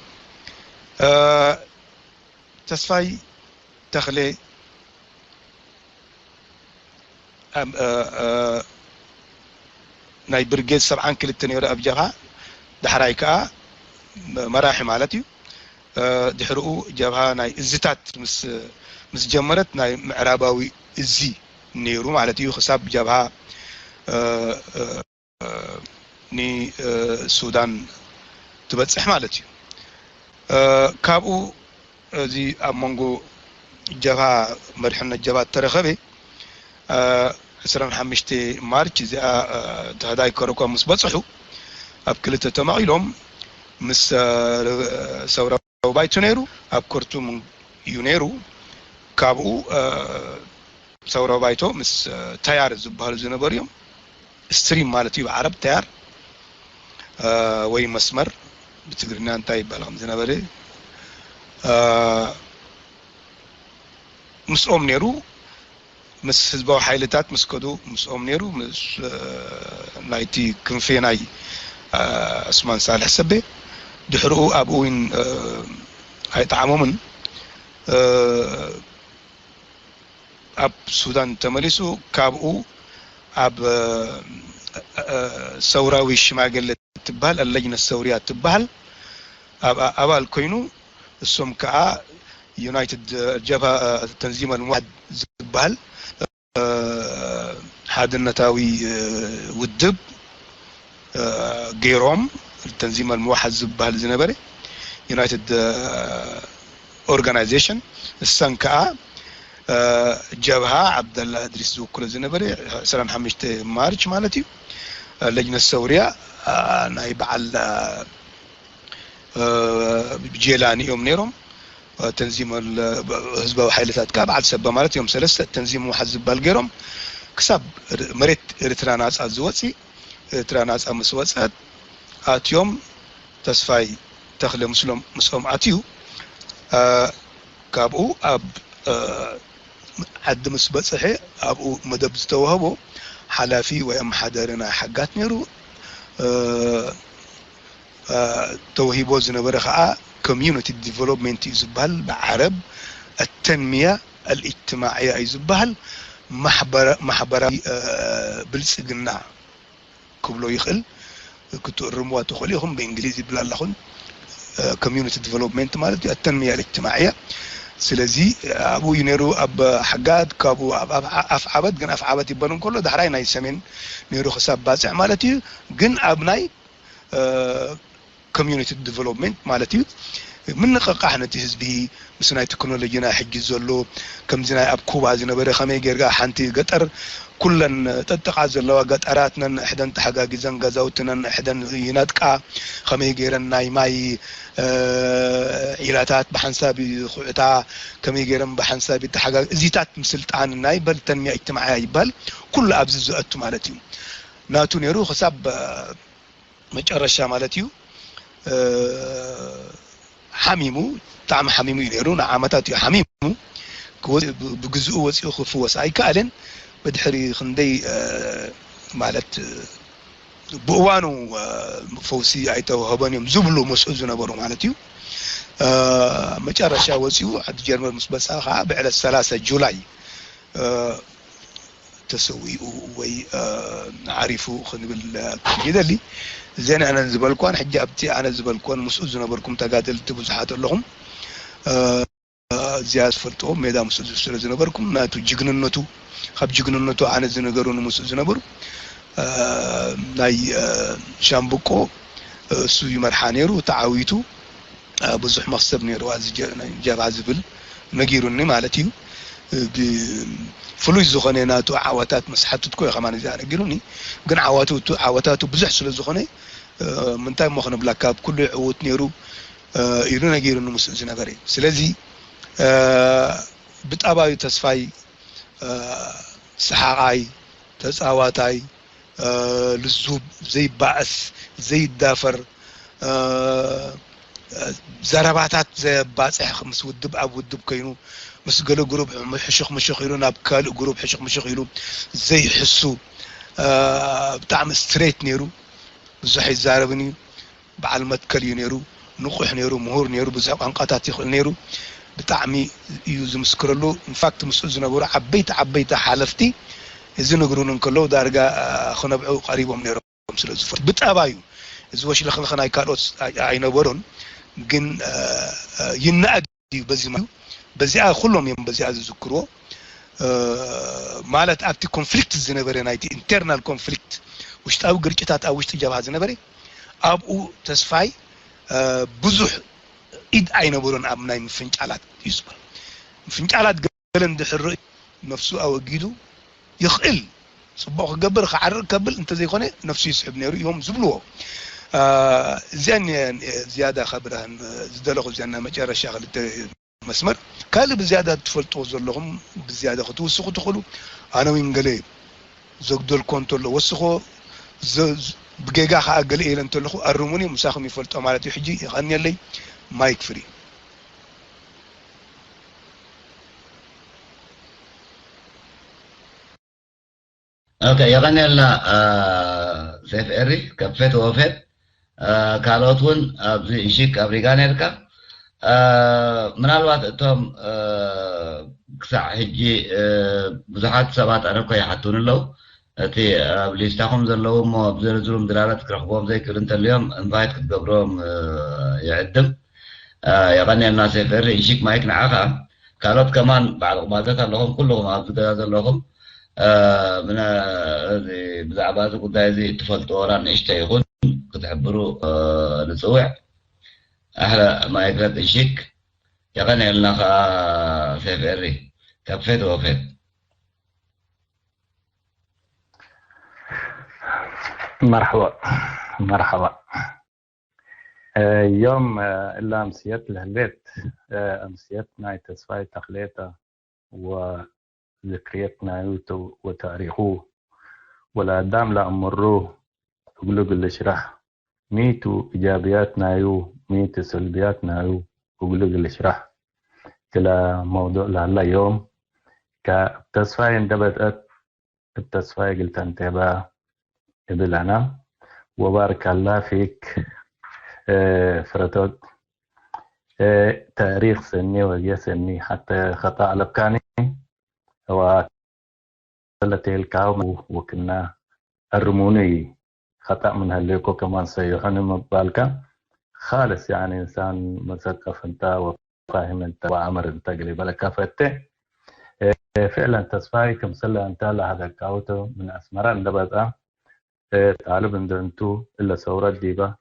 تصفي تخلي ناي برجيز سبعان كلتا نيورا أبجاها دحرايكا مراحي مالتي دحرقو جابها ناي الزتات مس جمرت ناي معراباوي الزي نيرو مالتي خساب جابها ني السودان تبتصح مالتي كابو زي امونغو جابها مرحنا جابها ترخبي سران حمشتي مارش زي تهداي كروكو مسبصحو اب كلته تمايلهم مس سورا بايتو نيرو اب كورتو من يونيرو كابو سورا بايتو مس تيار زبال زنبريوم ستريم مالتي بعرب تيار وي مسمر بتقرنا انتاي بالهم زنبري مسوم نيرو مس حزبو حيلتات مسكدو مسوم نيرو مس نايتي كنفيناي اسمان صالح سبي دحرو ابوين هاي طعمهم اب سودان تمرسو كابو اب سوراوي شماغل تبال اللجنه السوريه تبال ابال كوينو السم كا يونايتد جبهه التنظيم الموحد زبال حادنتاوي ودب غيروم التنظيم الموحد زبال زنبري يونايتد اورغانيزيشن السنكا جبهه عبد الله ادريس وكل زنبري سلام حمشت مارش مالتي اللجنه السوريه نايب على جيلاني يوم نيروم تنظيم الحزب وحيلتات كاب على سبه مالتي يوم ثلاثه تنظيم موحد زبال غيروم كسب مريت اريتراناس ازوصي اريتراناس امسوصات اتيوم تسفاي تخلي مسلم مسوم اتيو كابو اب حد مسبصحي ابو مدب زتوهبو حلافي ويم حدرنا حقات نيرو توهيبو زنبره خا كوميونيتي ديفلوبمنت يزبال بعرب التنميه الاجتماعيه يزبال محبره بلصقنا كبلو يخل كنتو الرموات تخليهم بانجليزي بلا لخن كوميونيتي ديفلوبمنت مالتي التنميه الاجتماعيه ስለዚህ አቡ ይነሩ አብ حقات ካብኡ አፍ ዓበት ግን አፍ ዓበት ይባሉን كله ዳሕራይ ናይ ሰሜን ነሩ خሳብ ባጽዕ ማለት እዩ ግን ኣብ ናይ ኮሚዩኒቲ ዲቨሎፕመንት ማለት እዩ من نقاح نتي حزبي مسناي تكنولوجينا حج زلو كم زنا اب كوبا زنبره خمي غيرغا حنتي غطر كلن تتقع زلوا غطراتنا احدن تحقاقي زنغزاوتنا احدن ينطقا خمي غيرن ناي ماي عيلاتات بحنسابي خعتا كمي غيرن بحنسابي تحقاق زيتات مسلطان ناي بل تنميه اجتماعيه يبال كل ابز زؤت مالتي ناتو نيرو حساب مጨረሻ مالتي حميمو طعم حميمو ينيرون عامتات حميمو بجزء وسيخ فوس اي كالن بدحري خندي مالت بوانو فوسي ايتو هبانيم زبلو مسؤول نبرو مالتيو مጨረሻ وسيو عد جرمال مسبسا بعد 3 جولاي تسوي وي عارفو خنبل يدلي زين انا زبلكون حجي ابتي انا زبلكون مسؤول زنبركم تقاتلت بزحات لهم زياس فرتو ميدا مسؤول زنبركم ناتو جغننتو خب جغننتو انا زنغرون مسؤول زنبر ناي شامبوكو سو يمرحانيرو تعاويتو بزح مخسب نيرو جاب عزبل نغيروني مالتي فلوس زخنيناتو عواتات مسحتتكو يخمان زي نغيروني غن عواتاتو بزح سلو زخني منتاي مخنا بلاكاب كل عوت نيرو يرنا غيرن مسؤول زنبري سلازي بتاباي تسفاي سحاقاي تصاواتاي لزوب زي باس زي دافر زرباتات زي باصح خمس ودب اب ودب كينو مس قالو جروب حشخ مشخ يلون اب كال جروب حشخ مشخ يلو زي حسو بتاع ستريت نيرو بزح يزاربني بعلمت كل ينيرو نقح نيرو مهور نيرو بزح انقطات يخل نيرو بتعمي يوز مسكرلو انفاكت مسؤول زنبور عبيت حالفتي اذا نغرون كلو دارغا خنبعو قريبهم نيرو سلازفر بتابايو اذا واش لخلخنا يكالوت اينبرون ግን ይናአዲ በዚያ ሁሉም በዚያ ዝዝክሮ ማለት አብቲ ኮንፍሊክት ዝነበረ ናይቲ ኢንተርናል ኮንፍሊክት ውሽጣዊ ግርጭታት ኣብ ውሽጢ ጀብሃ ዝነበረ ኣብኡ ተስፋይ ብዙሕ ኢድ ኣይነበሮን ኣብ ናይ ምፍንጫላት ይስበል ምፍንጫላት ገለን ድሕር ነፍሱ ኣወጊዱ ይኽእል ጽቡቕ ክገብር ክዓርር ከብል እንተ ዘይኮነ ነፍሱ ይስሕብ ነይሩ እዮም ዝብልዎ زين زياده خبرهن زدلخ زينا مጨረሻ خلت مسمر قال بزياده تفلطوا زلهم بزياده توسخوا تخلوا انا وينغلي زغدل كونتول وسخو بجيجا خاغل ايلن تلخو ارموني مساخم يفلطوا معناته حجي يغني لي مايك فري اوكي يغني لنا سيف اري كفيت ووفيت ካልኦትን ኣብዚ እሽክ ኣፍሪካ ነርካ ምናልባት እቶም ክሳዕ ሕጂ ብዙሓት ሰባት ኣነ ኮ ይሓቱን ኣለው እቲ ኣብ ሊስታኹም ዘለዉ እሞ ብዝርዝሩም ድላላት ክረኽቦም ዘይክእል እንተልዮም ኢንቫይት ክትገብሮም ይዕድም የቐኒየልና ሰፈሪ እሽክ ማይክ ንዓኻ ካልኦት ከማን ባዕል ቁማታት ኣለኹም ኩልኹም ኣብዚ ገዛ ዘለኹም ብዛዕባ እዚ ጉዳይ እዚ ትፈልጥዎ ወላ ንእሽተይ ይኹን كتعبروا نسوع أحلى ما يقرأ الشيك يغني لنا سيف إري كفيت ووفيت مرحبا يوم إلا أمسيات الهلبيت أمسياتنا تسفاي تخليتا وذكريتنا وتاريخه ولا دام لا أمروه أقولك اللي شرح ميتو إيجابياتنا ميتو سلبياتنا أقولك اللي شرح كلا موضوع لهلا يوم كتصفاي اندبت التصفاي قلت انتبه إبلنا وبارك الله فيك فرطوت تاريخ سني وجه سني حتى خطأ لبكاني وثلاثة الكاوم وكنا الرموني خطأ من هالليكو كمان سيحن مبالكا خالص يعني إنسان مثقف انت فاهم انت وعمر انت قريبا لك كافته فعلا تصفاي كم سلا انت لهذا كاوتو من اسمران دبدا طالب انتو الا ثورات ديبا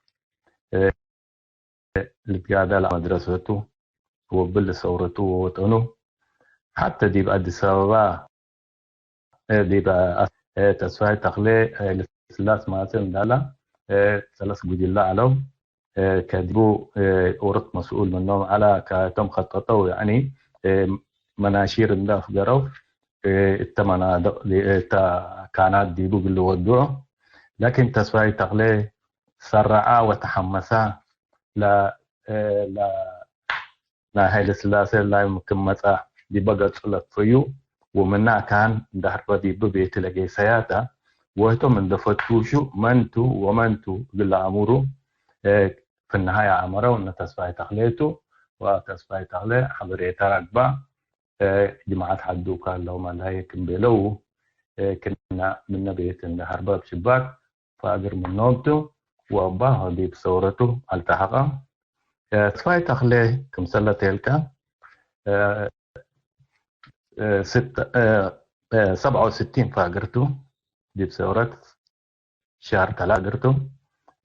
اللي قاعده على مدرسته وبل ثورته ووطنه حتى ديبا اديس ابابا ديبا تصفاي تخلي الثلاث ماتن دالا ثلاث جديلا علو كاتبوا أورط مسؤول منهم على كتم خططوا يعني مناشير الناف جروا التمنا كانت ديبو باللي ودوه لكن تسوي تغلي سرعا وتحمسا لا لا هاي السلاسل لا يمكن متى دي بقت فيو ومنها كان دهر ديبو بيت لقي سياتا وهتو من دفتوشو منتو ومنتو بالأمورو في النهاية عمروا أن تصفي تخليته وتصفي تخلي حضريتا ركبة جماعات حدوكا لو ما لا يكن بلو كنا من بيت هربا بشباك فاقر من نوبته وأباه دي بصورته التحقا تصفي تخلي كم سلة تلك 67 فاقرته دي بصورة شهر 3 قرته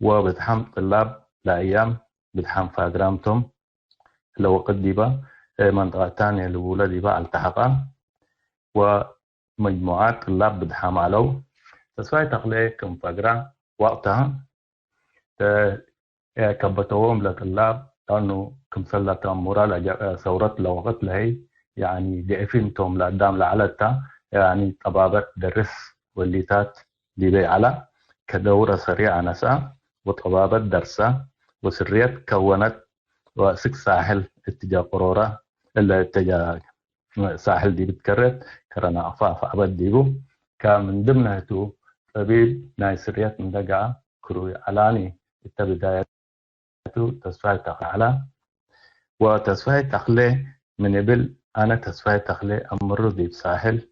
وبتحم طلاب لأيام بدحم فاقرامتم لو قد ديبا منطقة تانية الأولى ديبا التحقا ومجموعات طلاب بدحم علو تسوي تخلي كم فاقرا وقتها كبتوهم لطلاب لأنه كم سلة مرة ثورة لوقت لهي يعني ضعفنتهم لقدام لعلتا يعني طبابة درس والليتات ديبي على كدورة سريعة نسا وطبابة درسة وسريات كونت وسك ساحل اتجاه قرورة إلا اتجاه ساحل دي بتكرر كرنا أفاف أبد ديبو كان من ضمنها تو طبيب ناي سريات من دقا كروي علاني التبداية تصفية تخلى وتصفية تخلى من قبل أنا تصفية تخلى أمر دي بساحل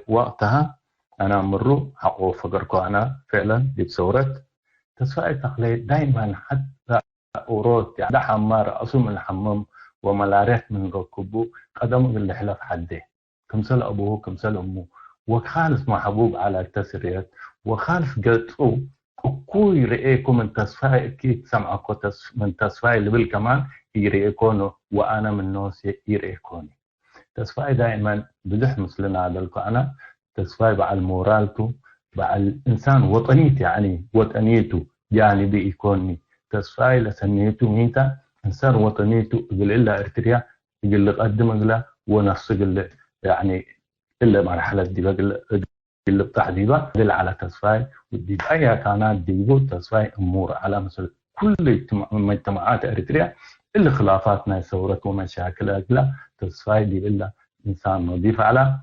وقتها أنا أمر حقو فقركو أنا فعلا دي بصورة تصفية تخلي دائما حتى أوروت يعني حمار أصوم الحمام وملاريت من ركبه قدم اللي حلف حده كمثل أبوه كمثل أمه وخالص محبوب على التسريات وخالص قلتو كوي رئيكم من تصفية أكيد سمعكو من تصفية اللي بالكمان يرئيكونه وأنا من نوس يرئيكوني تصفية دائما بدحمس لنا عدلكو أنا تصفية بعد مورالته بعد الإنسان وطنيته يعني وطنيته يعني بيكوني تصفية لسنيته ميتا إنسان وطنيته يقول إلا إرتريا يقول لك قدم إلا ونفس يقول يعني إلا مرحلة دي يقول اللي بتاع ديبا دل على تصفية وديب أي كانت ديبو تصفية أمور على مثل كل مجتمعات إرتريا اللي خلافاتنا ثورة ومشاكل أجلا تصفية دي إلا إنسان نظيف على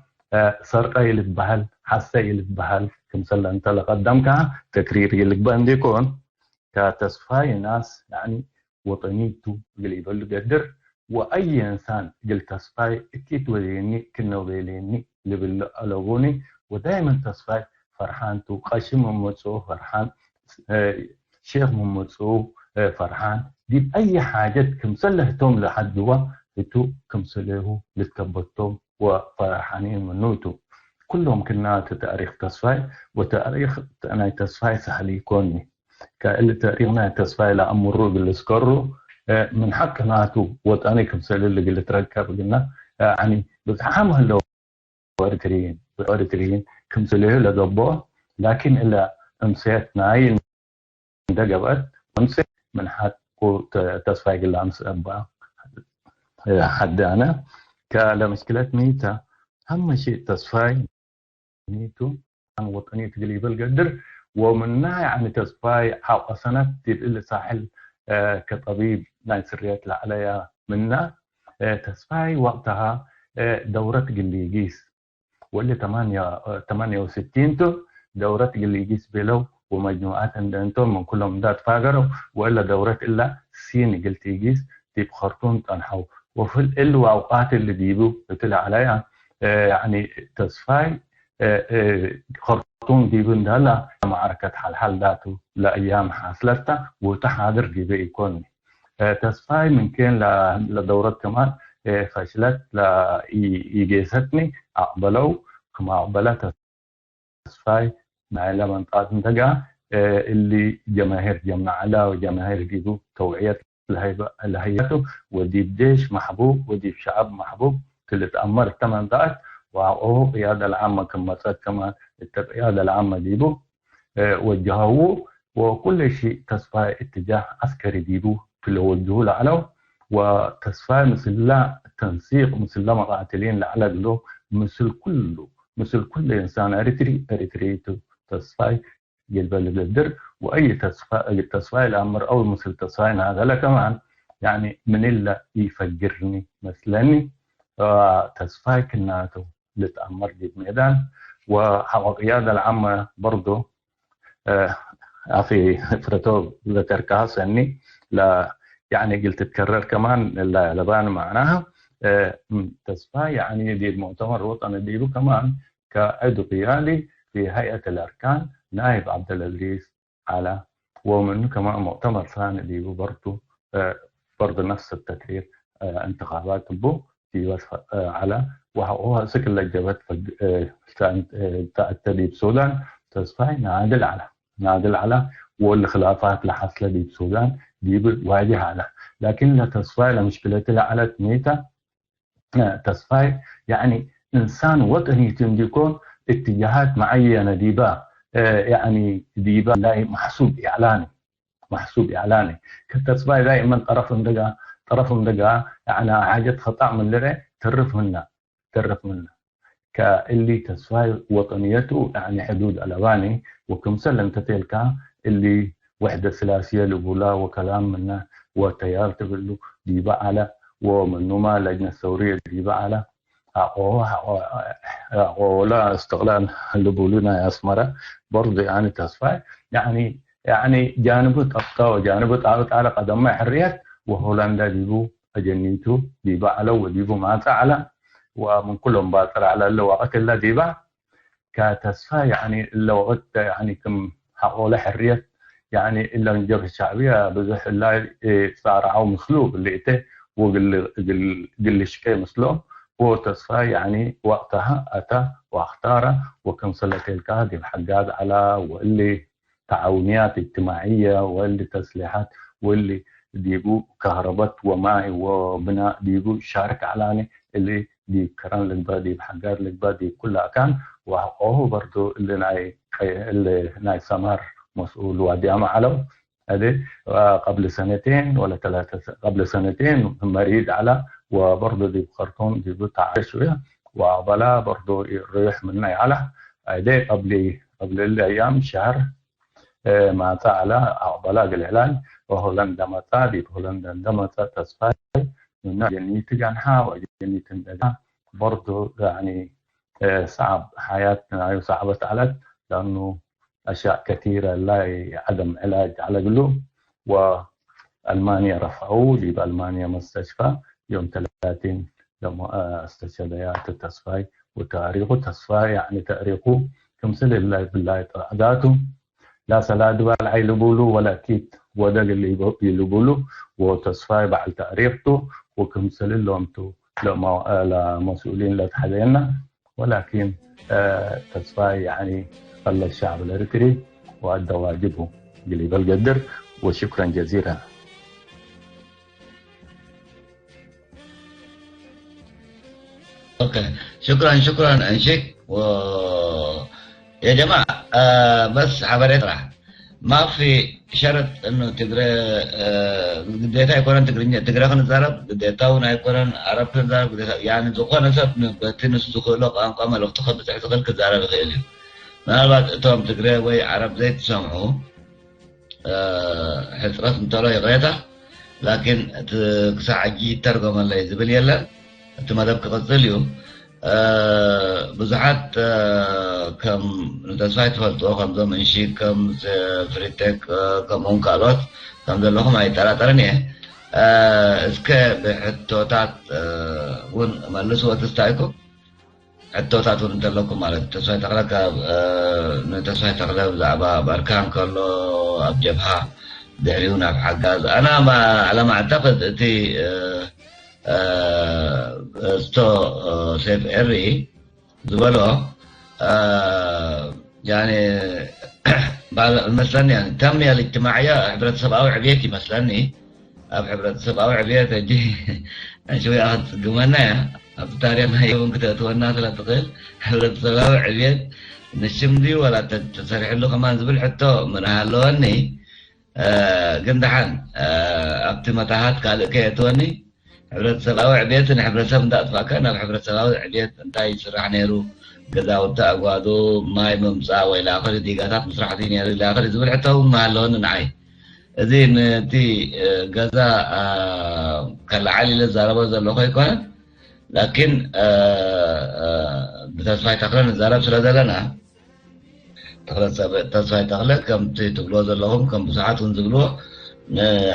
سرقة يلك بهل حاسة يلك بهل كمثل أنت لقدمك تكرير يلك بأنديكون كتصفية ناس يعني وطنيته اللي يقول قدر وأي إنسان قل تصفية أكيد وليني كنا وليني اللي بالألغوني ودائما تصفية فرحان تو قاشم ممتسو فرحان شيخ ممتسو فرحان دي بأي حاجة كمثلهتهم لحد دوا تو كمثله لتكبتهم وفرحانين منوتو كلهم كنا تاريخ تصفية وتاريخ أنا تصفية سهل يكوني كأن تاريخنا تصفية لأمره بالسكرو من حقنا تو وطني كمثل اللي قلت ركب قلنا يعني بتحمل لو أريتريين كمثله لقبوه لكن إلا أمسيت ناين دقبت أمسيت من حق تصفية قلنا أمس أبا حد أنا كلا مشكلة ميتا أهم شيء تصفية ميتو عن وطنية قليب القدر ومنها يعني تصفية حق سنة تبقى ساحل كطبيب ناي سريات لعليا منا تصفية وقتها دورة قليقيس واللي 68 تو دورة قليقيس بلو ومجموعات عندهم من كلهم دات فاقروا وإلا دورة إلا سين قلتيقيس تيب خرطوم تنحو وفي الأوقات اللي بيجوا بتطلع عليها يعني تصفية خرطوم ديبون دالا معركة حل ذاته لأيام حاصلتها وتحاضر جيبه يكوني تسفاي من كان لدورات كمان فشلت يجيستني أقبلوا كما أقبلت تسفاي مع منطقة منطقة اللي جماهير جمع على وجماهير جيبوا توعية لهيئته ودي الجيش محبوب ودي الشعب محبوب كل تأمر 8 دقائق وهو قيادة العامة كمان القيادة العامة جيبوا وجهوه وكل شيء تسفاي اتجاه عسكري جيبوا كله وجهوه لعلو وتسفاي مثل لا تنسيق مثل لا مقاتلين لعلق له مثل كل إنسان أريتري تسفاي يلبل الدر وأي تسفاي الأمر أو مثل تسفاي هذا لا كمان يعني من إلا يفجرني مثلني تسفاي كناته لتأمر جيب ميدان وقيادة العامة برضو في فرتو ذكر كاسني لا يعني قلت تكرر كمان لبان معناها تسفاي يعني دي المؤتمر الوطني ديبو كمان كعضو قيادي في هيئة الأركان نائب عبد العزيز على ومنه كمان مؤتمر ثاني ديبو برضو نفس التكرير انتخابات بو في وصف على وهو سكن لجبت تأتي بسودان تسفاي نادل على والخلافات اللي حصلت دي بسودان دي واجه على لكن لا تسفاي لمشكلتها على تميتا تسفاي يعني إنسان وطني تملكون اتجاهات معينة ديبا يعني ديبا لا محسوب إعلاني كتسفاي دائما طرف مدقا يعني حاجة خطأ من لره ترف منا كاللي تسفاي وطنيته يعني حدود الأواني وكمثل تلك اللي وحدة سلاسية لبولا وكلام منه وتيار تقول ديبا على ومنه ما لجنة الثورية ديبا على ولا استغلال لبولنا يا أسمرة برضه يعني تسفاي يعني جانبه تبقى وجانبه تعبت على قدم حريات وهولندا ديبو أجنيتو ديبا على وديبو ما على ومن كلهم باطل على اللواقات اللي ديبا كتسفاي يعني اللواقات يعني كم حقوله حرية يعني إلا الجبهة الشعبية بزح الله صارعوا مسلوب اللي إته وقل شكي مسلوب هو تسفاي يعني وقتها أتى واختار وكم صلت الكاذب حقاد على واللي تعاونيات اجتماعية واللي تسليحات واللي ديبو كهربات وماء وبناء ديبو شارك علاني اللي دي كران للبادي بحقاد للبادي كلها كان وهو برضو اللي ناي سمار مسؤول وادي علو هذه قبل 2 ولا 3 قبل 2 مريض على وبرضه دي بخرطوم دي بتاع شويه وبلا برضه يريح مني على هذه قبل الايام شهر ما على بلا الاعلان وهولندا ما دي هولندا عندما تسفاي من جنيت جنحا وجنيت عندها برضه يعني صعب حياتنا صعبت على لانه أشياء كثيرة لا عدم علاج على قلوب وألمانيا رفعوه دي بألمانيا مستشفى يوم 30 لما استشهادات التسفاي وتاريخه تسفاي يعني تاريخه كمثل الله بالله تعداته لا سلاد ولا عيلبولو ولا كيت وده اللي يلبولو وتسفاي بعد تاريخه وكمثل لهم لمسؤولين لا تحدينا ولكن تسفاي يعني خلى الشعب الاريتري وادى واجبه قليب القدر وشكرا جزيلا. اوكي شكرا انشك يا جماعه بس حبرت راح ما في شرط انه تقرا قديتها يكون تقرا خن العرب قديتها ونا يكون عرب العرب يعني ذوقنا سب بتنس ذوقلق ان قام لو تخبط تحت خلق العرب غير ما بعد توم تقرا وي عرب زي تسمعوا حسرات انتلا يغيتها لكن ساعجي ترجم الله يزبل يلا انتم هذا قصدليو بزحات كم نتساعد فلتو كم ذو منشي كم فريتك كم هنكالوت كم ذو لهم أي ترى اسكا بحتوتات ون ملسوا تستايكو حتوتات ون تلوكم على تساعد تغلق نتساعد تغلق زعبا باركان كله أبجبها دعيونا في حق هذا. أنا ما على ما أعتقد أنتي ستو سيف إري زبلو يعني مثلا يعني التنمية الاجتماعية عبرة 47 مثلا عبرة 47 دي شوي أخذ قمنا التاريخ هاي ممكن تتونى لا تقل عبرة 47 نشمدي ولا تسرح له كمان زبل حتى من هالوني قندحان أبتمتهات قال كيتوني عبرة 47 عبرة 7 فكان عبرة 47 انتهي يسرح نيرو كذا وتأقوادو ماي ممسا وإلى آخر ديقاتات مسرحتين يعني إلى آخر زبل حتى هم هالون نعي زين تي كذا كالعالي للزاربة زلوخة يكون لكن بتصفي تقرن الزارب سلا لنا تصفي تقلق كم تقلو زلوهم كم بساعات زقلو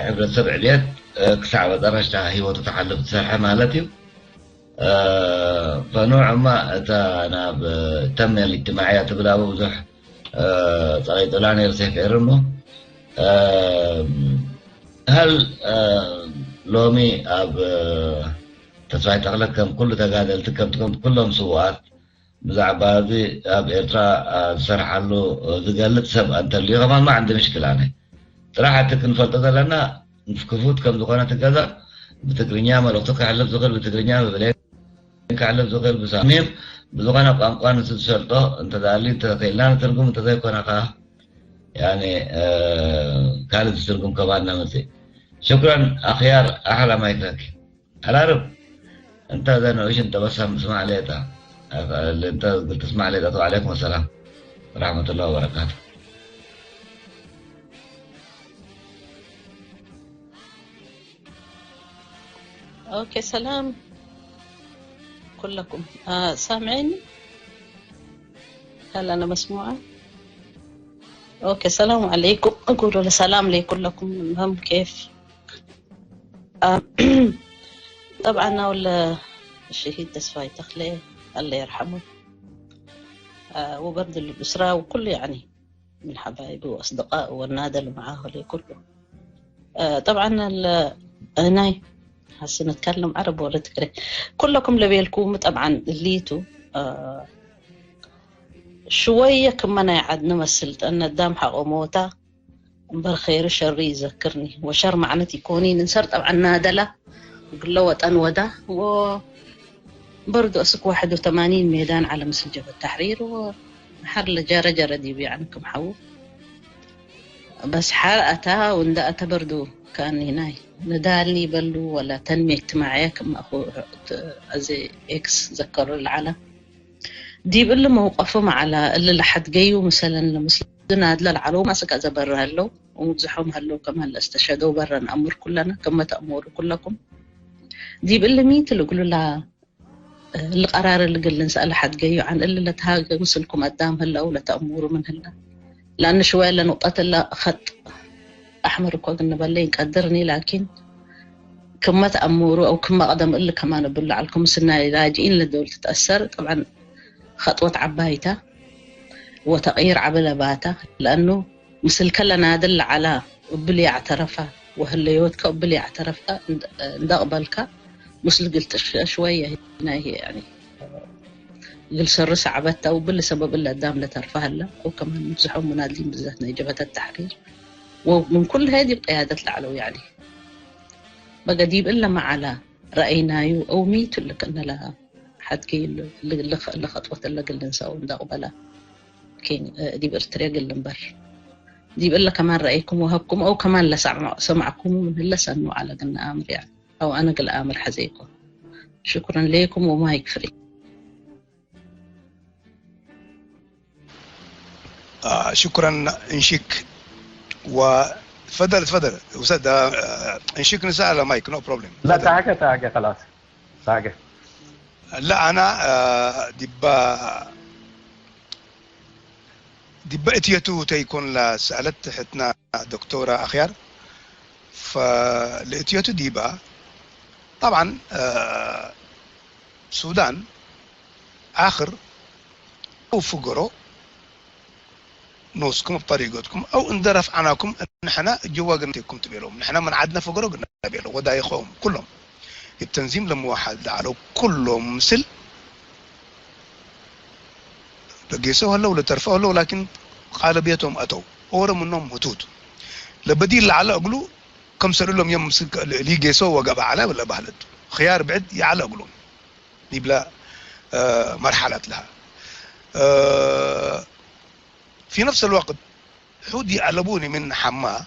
عبر 7 كسعة درجة هي وتتحلف الساحة مالتي فنوع ما أنا بالتنمية الاجتماعية تبدأ بوضح صغير طلعني رسيف إرمو هل لومي أب تصفي تقلق كم كل تقادل تكم كلهم سوات بزعبادي أب إرترا سرح له ذقلت سب أنت اللي غمان ما عندي مشكلة أنا صراحة تكن فلتة لنا نفكفوت كم دقانة كذا بتقرنيا ما لو تقع على زغل بتقرنيا بليك على زغل بساميم بزغنا قانقان سلطة أنت دالي تقيلان ترقم أنت ذي كونك يعني كانت ترقم كمان نمسي شكرا أخيار أحلى ما يكلك العرب أنت ذا نوش أنت بس هم تسمع ليتا اللي أنت قلت تسمع ليتا وعليكم السلام ورحمة الله وبركاته. اوكي سلام كلكم سامعيني؟ هل انا مسموعة؟ اوكي السلام عليكم اقول سلام لكلكم المهم كيف طبعا ولا الشهيد تسفاي تخليه الله يرحمه وبرد الأسرة وكل يعني من حبايبه وأصدقائه والنادى اللي معاه اللي كله طبعا أنا هسه نتكلم عربي ولا تكري كلكم لبيلكم طبعا الليتو شوية كمان يعد نمثلت أن الدام حق موتا بالخير شر يذكرني وشر معنتي كوني ننسر طبعا نادلة وقلوت أنودا وبرضو أسك 81 ميدان على مثل جبهة التحرير وحر لجارة دي بيعنكم حو بس حرقتها وندقتها برضو كان هناي ندالني بلو ولا تنمية اجتماعية كما أخو أزي إكس ذكر العالم دي بقول موقفهم على اللي لحد جايو مثلا المسلمين نادل العلو ماسك أذا برا هلو ومزحهم هلو كمان اللي استشهدوا برا نأمر كلنا كما تأمروا كلكم دي بقول ميت اللي يقولوا لها القرار اللي قل نسأل حد جايو عن اللي تهاجم مثلكم قدام هلا ولا تأمروا من هلا لأن شوية لنقطة اللي خط أحمر وقلنا بلين قدرني لكن كما تأمروا أو كما قدم اللي كمان بقول عليكم سنة لاجئين للدولة تتأثر طبعا خطوة عبايته وتغيير عبلباته لأنه مثل كلا نادل على قبلي اعترفه وهليوتك قبلي اعترفه ندقبلك مثل قلت شوية هنا هي يعني قل سرس عبته وباللي سبب اللي قدام لترفه هلا وكمان مزحوا منادلين بالذات جبهة التحرير ومن كل هذه القيادة العلو يعني بقى ديب إلا ما على رأينايو أو ميت اللي كنا لها حد كي اللي خطوة اللي قلنا نساو ندقبلها كين ديب ارتريا قلنا نبر ديب إلا كمان رأيكم وهبكم أو كمان لسمعكم ومن هلا سنوا على قلنا آمر يعني أو أنا قل آمر حزيكم شكرا لكم وما يكفري شكرا انشيك وتفضل استاذ انشيك نسال على مايك نو بروبلم لا تعاقة خلاص تعاقة لا انا دبا اتيتو تيكون لا سالت حتنا دكتوره اخيار فالاتيتو ديبا طبعا السودان اخر وفقرو نوسكم بطريقتكم او ان رفعناكم نحن جوا قنتكم تبيلهم نحن من عدنا فقروا قلنا بيلهم ودايخهم كلهم التنظيم لما واحد على كلهم مثل لقيسوها لو لترفعوا له لكن غالبيتهم اتوا اورا منهم هتوت لبديل على اقلو كم سر لهم يوم اللي قيسوه وقب على ولا بهلد خيار بعد يعلى اقلو يبلا مرحله لها في نفس الوقت حود يقلبوني من حماه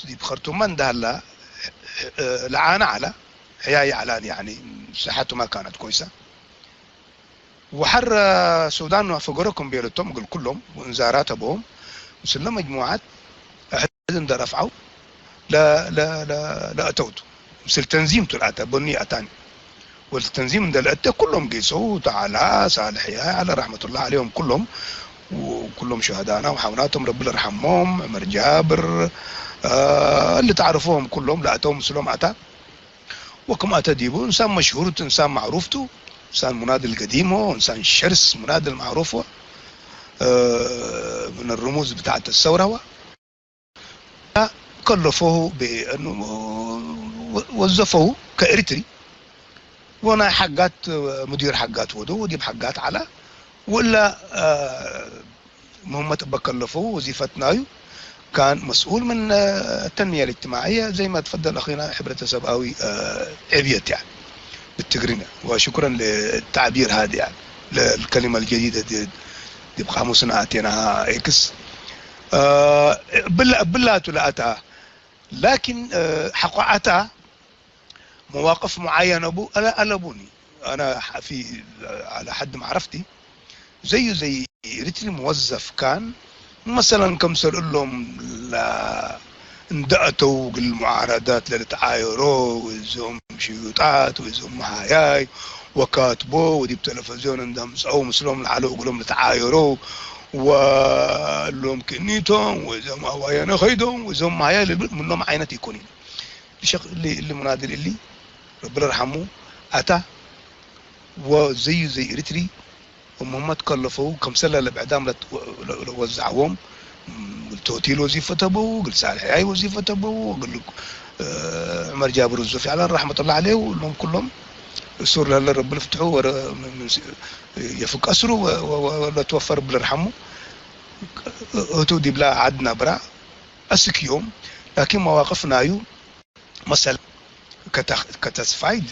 دي بخرطومان ده هلا لعانة على حياي علان يعني صحته ما كانت كويسة وحر السودان فقركم بيرتهم قل كلهم وانذارات ابوهم وسلم مجموعات احدهم ده رفعوا لا اتوتوا مثل تنظيم تلعتا بني اتاني والتنظيم ده لأته كلهم قيسوا تعالى صالح يا على رحمة الله عليهم كلهم وكلهم شهدانا وحاوناتهم ربنا يرحمهم عمر جابر اللي تعرفوهم كلهم لأتهم سلوم أتى وكم أتى ديبو إنسان مشهور إنسان معروفته إنسان منادي القديم هو إنسان شرس منادي المعروف هو من الرموز بتاعت الثورة هو كلفوه بأنه وظفوه كإريتري وانا حقات مدير حقات ودو ودي بحقات على ولا مهمة بكلفوه وظيفتنايو كان مسؤول من التنمية الاجتماعية زي ما تفضل أخينا حبرة سباوي عبيت يعني بالتقرينة وشكرا للتعبير هذا يعني للكلمة الجديدة دي بقاموسنا أتيناها إكس بلاتو لأتاه لكن حقعتها مواقف معينة أبو ألبوني أنا في على حد معرفتي زي ريتني موظف كان مثلا كم سر لهم اندأتوا المعارضات للتعايروا ويزهم شيوطات ويزهم محاياي وكاتبوا ودي بتلفزيون عندهم سعوا مسلم العلو يقولون لتعايروا ولهم كنيتهم ويزهم هوايانا خيدهم ويزهم محاياي منهم عينتي يكونين اللي منادل اللي ربنا يرحمه أتى وزي إريتري ومهم تكلفوا كم سنة لبعدام وزعوهم توتيل وظيفة أبوه قل صالح أي وظيفة أبوه قل عمر جابر الزوفي على رحمة الله عليه ولهم كلهم السور لله ربنا يفتحوه يفك أسره ولا توفى ربنا يرحمه هتودي بلا عدنا برا أسك يوم لكن مواقفنا يو مثلا كتسفاي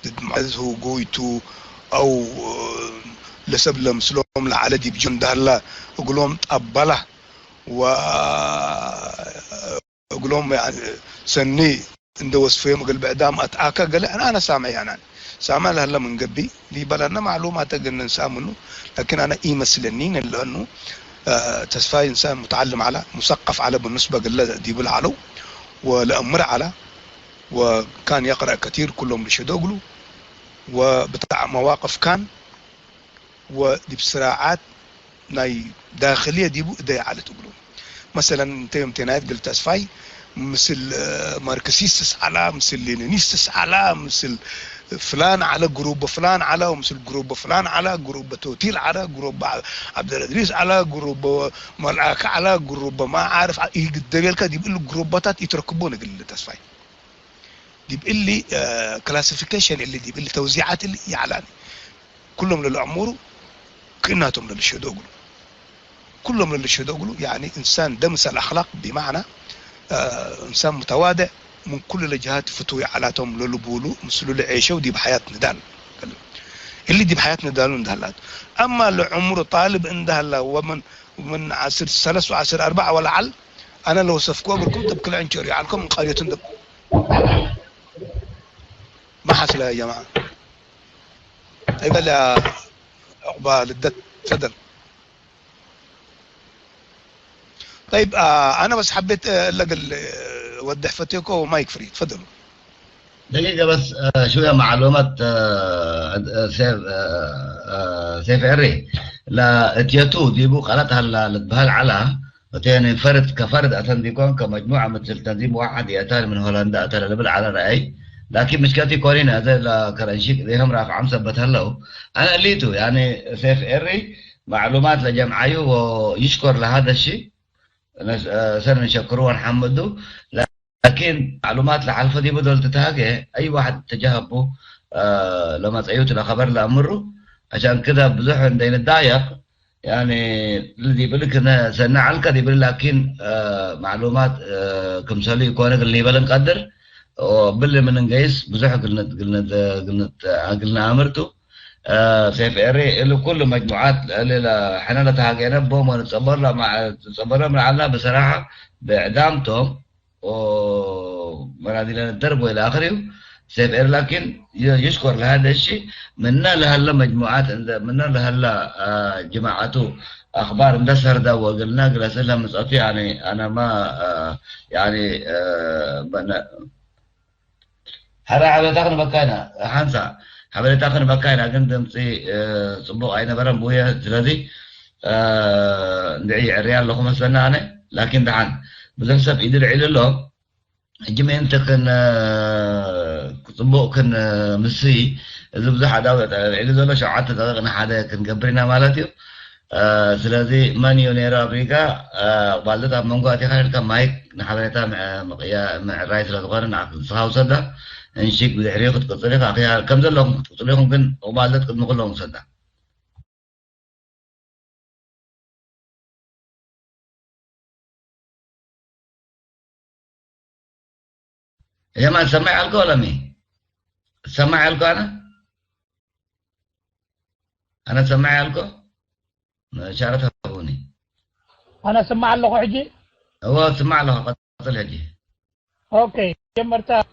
ضد معزه وقويته او لسب لمسلوم لعلدي بجون دهلا اقولهم تقبله و اقولهم يعني سني عند وصفهم قلب اعدام اتاكا قال انا سامع يعني سامع لهلا من قبي لي بلنا معلومات قلنا نسامنه لكن انا يمثلني لانه تسفاي انسان متعلم على مثقف على بالنسبه قال دي بالعلو والامر على وكان يقرأ كثير كلهم لشدوغلو وبتاع مواقف كان ودي بصراعات ناي داخلية دي بقى على تقولوا مثلا انت يوم تنايت قلت اسفاي مثل ماركسيستس على مثل لينينيستس على مثل فلان على جروب فلان على ومثل جروب فلان على جروب توتيل على جروب عبد الادريس على جروب ملاك على جروب ما عارف الدليل كده يبقى الجروبات يتركبون قلت اسفاي دي بقول لي كلاسيفيكيشن اللي دي بقول لي توزيعات اللي يعلاني كلهم للعمور كأنهم للشدوغلو كلهم للشدوغلو يعني انسان دمس الاخلاق بمعنى انسان متواضع من كل الجهات فتوي علاتهم للبولو مسلو لعيشه ودي بحياه ندال اللي دي بحياه ندال وندهلات اما لعمر طالب اندهلا ومن عصر 3 وعصر 4 ولعل انا لو وصفكوا بكم تبكل عن شوري عليكم من قريه تندب ما حصل يا جماعه يبقى عقبال الدت تفضل طيب انا بس حبيت الاقي ودح فتيكو ومايك فري تفضلوا دقيقة بس شوية معلومات سيف عري لا تياتو ديبو قالتها لتبهل على وتاني فرد كفرد أتنديكون كمجموعة مثل تنظيم واحد يأتال من هولندا أتال لبل على رأي لكن مشكلتي كورينا زي كرنشيك ذيهم رافع عم سبت هلو أنا ليتو يعني سيف عري معلومات لجمعيه ويشكر لهذا الشيء سنشكره ونحمده. لكن معلومات لحلفة دي بدل تتهاجي أي واحد تجاهبه لما تعيوت الخبر لأمره. عشان كده بزح عندنا الضايق يعني الذي يقول لك أنا سنعلك دي بقول لكن معلومات كم سالي يكون اللي بلن قدر وباللي من نقيس بزح قلنا أمرته سيف إيري له كل مجموعات اللي حنا تهاجينا بهم ونتصبر له مع تصبر من الله بصراحة بإعدامتهم ومناديل الدرب والى اخره. سيف إير لكن يشكر لهذا الشيء. منا لهلا مجموعات منا لهلا جماعته اخبار مدسر ده وقلنا جلس لها مسأتي يعني انا ما يعني هذا حبيت اخذ مكانها حنسى حبيت اخذ مكانها قدم سي صبوق عين برم بويا ثلاثي ندعي عريان لهم سنة لكن دعان بزنسف يدير على له جميع انت كان صبوق كان مسي إذا بزح داوت على ذولا شعات تغنى حدا كان قبرنا مالتيو سلازي مانيو نيرا أمريكا والدتها منقواتي خير كان مايك نحبيتها مع الرئيس الأصغر نعقد صحاو صدا نشيك بدحريق تقصريق أخيها كم ذا لهم تقصريق ممكن وبالدت قد نقول لهم صدا يا ما سمع الكو ولا مين؟ سمع الكو أنا سمع الكو؟ شارتها أبوني أنا سمع له حجي. هو سمع له قتل هجي. أوكي جمرتا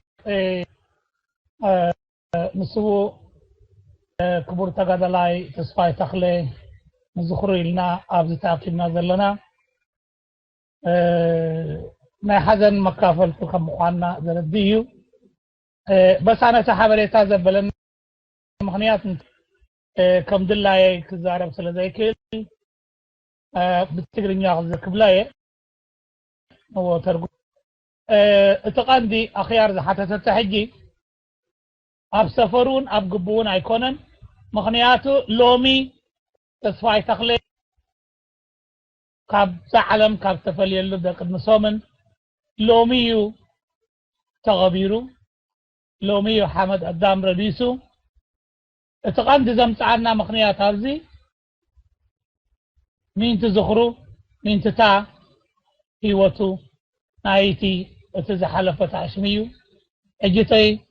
نسو كبر تقدلاي تصفاي تخلي نزخري لنا أبزي تأكيدنا زلنا ما حزن مكافل في خمقانا زرديو بس أنا سحابريتا زبلن مخنيات كم دلاي كزارب سلزيكل بالتقرين ياخذ كبلاي هو ترجو اتقاندي أخيار حتى تتحجي أب سفرون أب قبون أيكونن مخنياتو لومي تصفاي تخلي كاب تعلم كاب تفلي اللي دقد نصومن لوميو تغبيرو لوميو حمد قدام رديسو اتقاندي زمت عنا مخنيات هذي مين تزخرو مين تتا هيوتو نايتي اتزحلفت عشميو اجيتي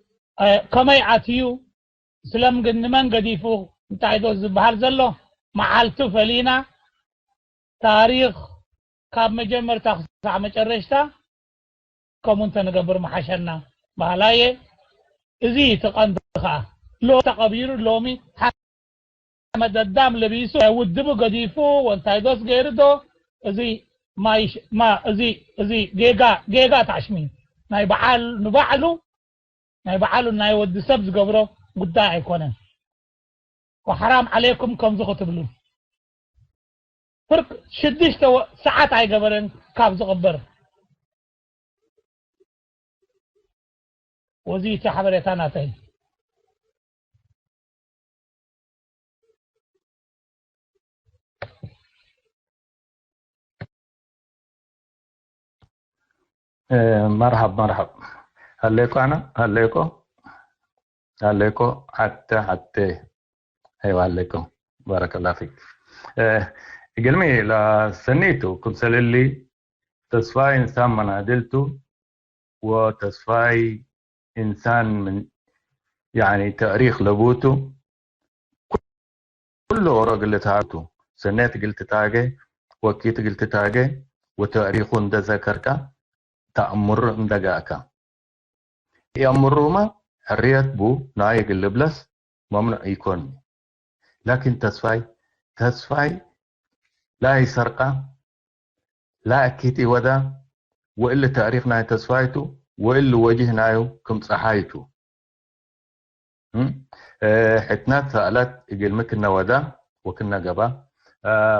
كما يعطيو سلام قد من قديفو انتعيدو الزبهار زلو معالتو فلينا تاريخ كاب مجمر تخصع مجرشتا كمون تنقبر محشرنا بهلاي ازي تقندخا لو تقبير لومي حمد الدام لبيسو ودبو قديفو وانتعيدوس غيردو ازي ما ازي جيجا تعشمين ناي بعال نبعلو ناي بعالو ناي ود سبز قبرو قداعي كونن وحرام عليكم كم زخو تبلو فرق شدش تو ساعات عي قبرن كاب زغبر وزيتي حبريتانا تاي مرحب هليكو أنا هليكو حتى أيوة هليكو بارك الله فيك قلمي لسنيتو كم سللي تصفاي إنسان منادلتو وتصفاي إنسان من يعني تاريخ لبوتو كله ورق اللي تاعته سنيت قلت تاجي وكيت قلت تاجي وتاريخ ذكرك تأمر دقاكا يأمرهما حرية بو نايق اللبلس ممنوع يكون لكن تصفاي لا يسرقه لا أكيتي ودا وإلا تاريخنا تصفايته وإلا وجهنا كم صحايته حتنات سألت يقول مكنا ودا وكنا قبا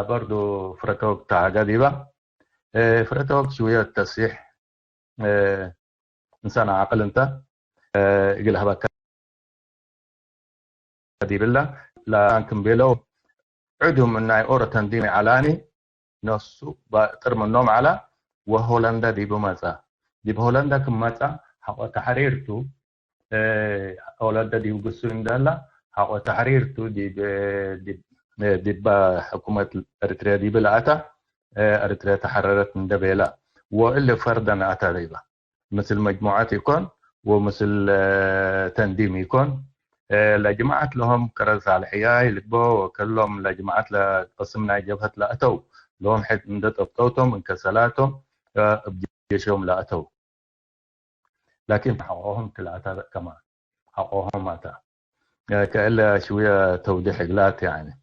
برضو فرتوك تعقديبا فرتوك شوية تصيح إنسان عقل أنت يقول هبا كدي بالله لا أنكم بيلو عندهم من أورا تنديمي علاني نصو بطرم النوم على وهولندا دي بمزا دي بهولندا كمزا حقا تحريرتو هولندا دي وقصون دالا حقا تحريرتو دي بحكومة أريتريا دي بلعتا أريتريا تحررت من دبيلا وإلا فردا أتا ديبا مثل مجموعات يكون ومثل تنديم يكون لجماعات لهم كرز على الحياة لقبوا وكلهم لجماعات لقسمنا جبهة لأتوا لهم حد من دتبطوتهم من كسلاتهم بجيشهم لأتوا لكن حقوهم ثلاثة كمان حقوهم ماتا كإلا شوية توضيح إقلات يعني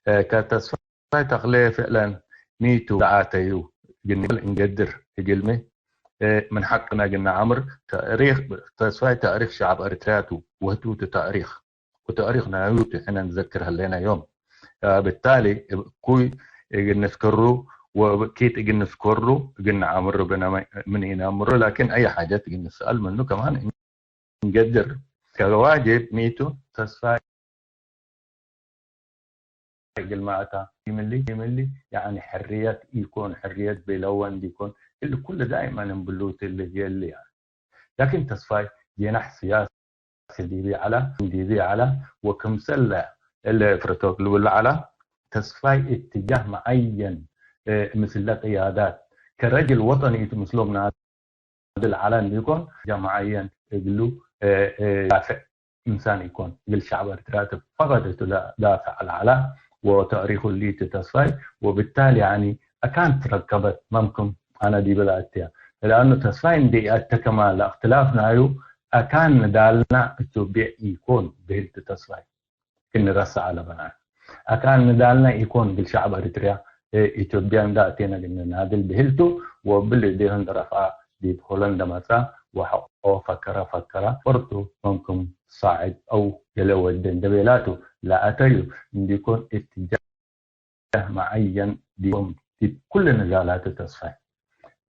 كتصفي تقليه فعلا ميتو دعاتيو قلنا نقدر قلمي من حقنا قلنا عمر تاريخ تصفي تاريخ شعب أريترياتو وهتو تاريخ وتاريخنا يوتي احنا نذكر هلينا يوم بالتالي كوي نذكره وكيت نذكره قلنا عمر بنا من هنا عمر لكن اي حاجه نسال منه كمان نقدر كواجب ميتو تصفي المعتا يملي يعني حريات يكون حريات بلون يكون اللي كل دائما نبلوت اللي هي اللي يعني لكن تصفي جناح سياسي دي على وكمسلة اللي فرتوك ولا على تصفي اتجاه معين مثل قيادات كرجل وطني يتمثلوا هذا العلن يكون معين يقولوا دافع انسان يكون بالشعب الاريترياتي فقط دافع العلن وتاريخه اللي تصفي وبالتالي يعني اكان تركبت ممكن انا دي بلاتيا لانه تصفي دي كمان لاختلافنا ايو أكان ندالنا إثيوبيا يكون بهلت تصفي كن رأس على بنان أكان ندالنا يكون بالشعب أريتريا إثيوبيا نداتينا قلنا نادل بهلتو وباللي ديهن رفع دي هولندا مسا وحقو فكرة برضو ممكن صاعد أو يلو الدين دبيلاتو لا أتيو يكون اتجاه معين دي كل نزالات التصفي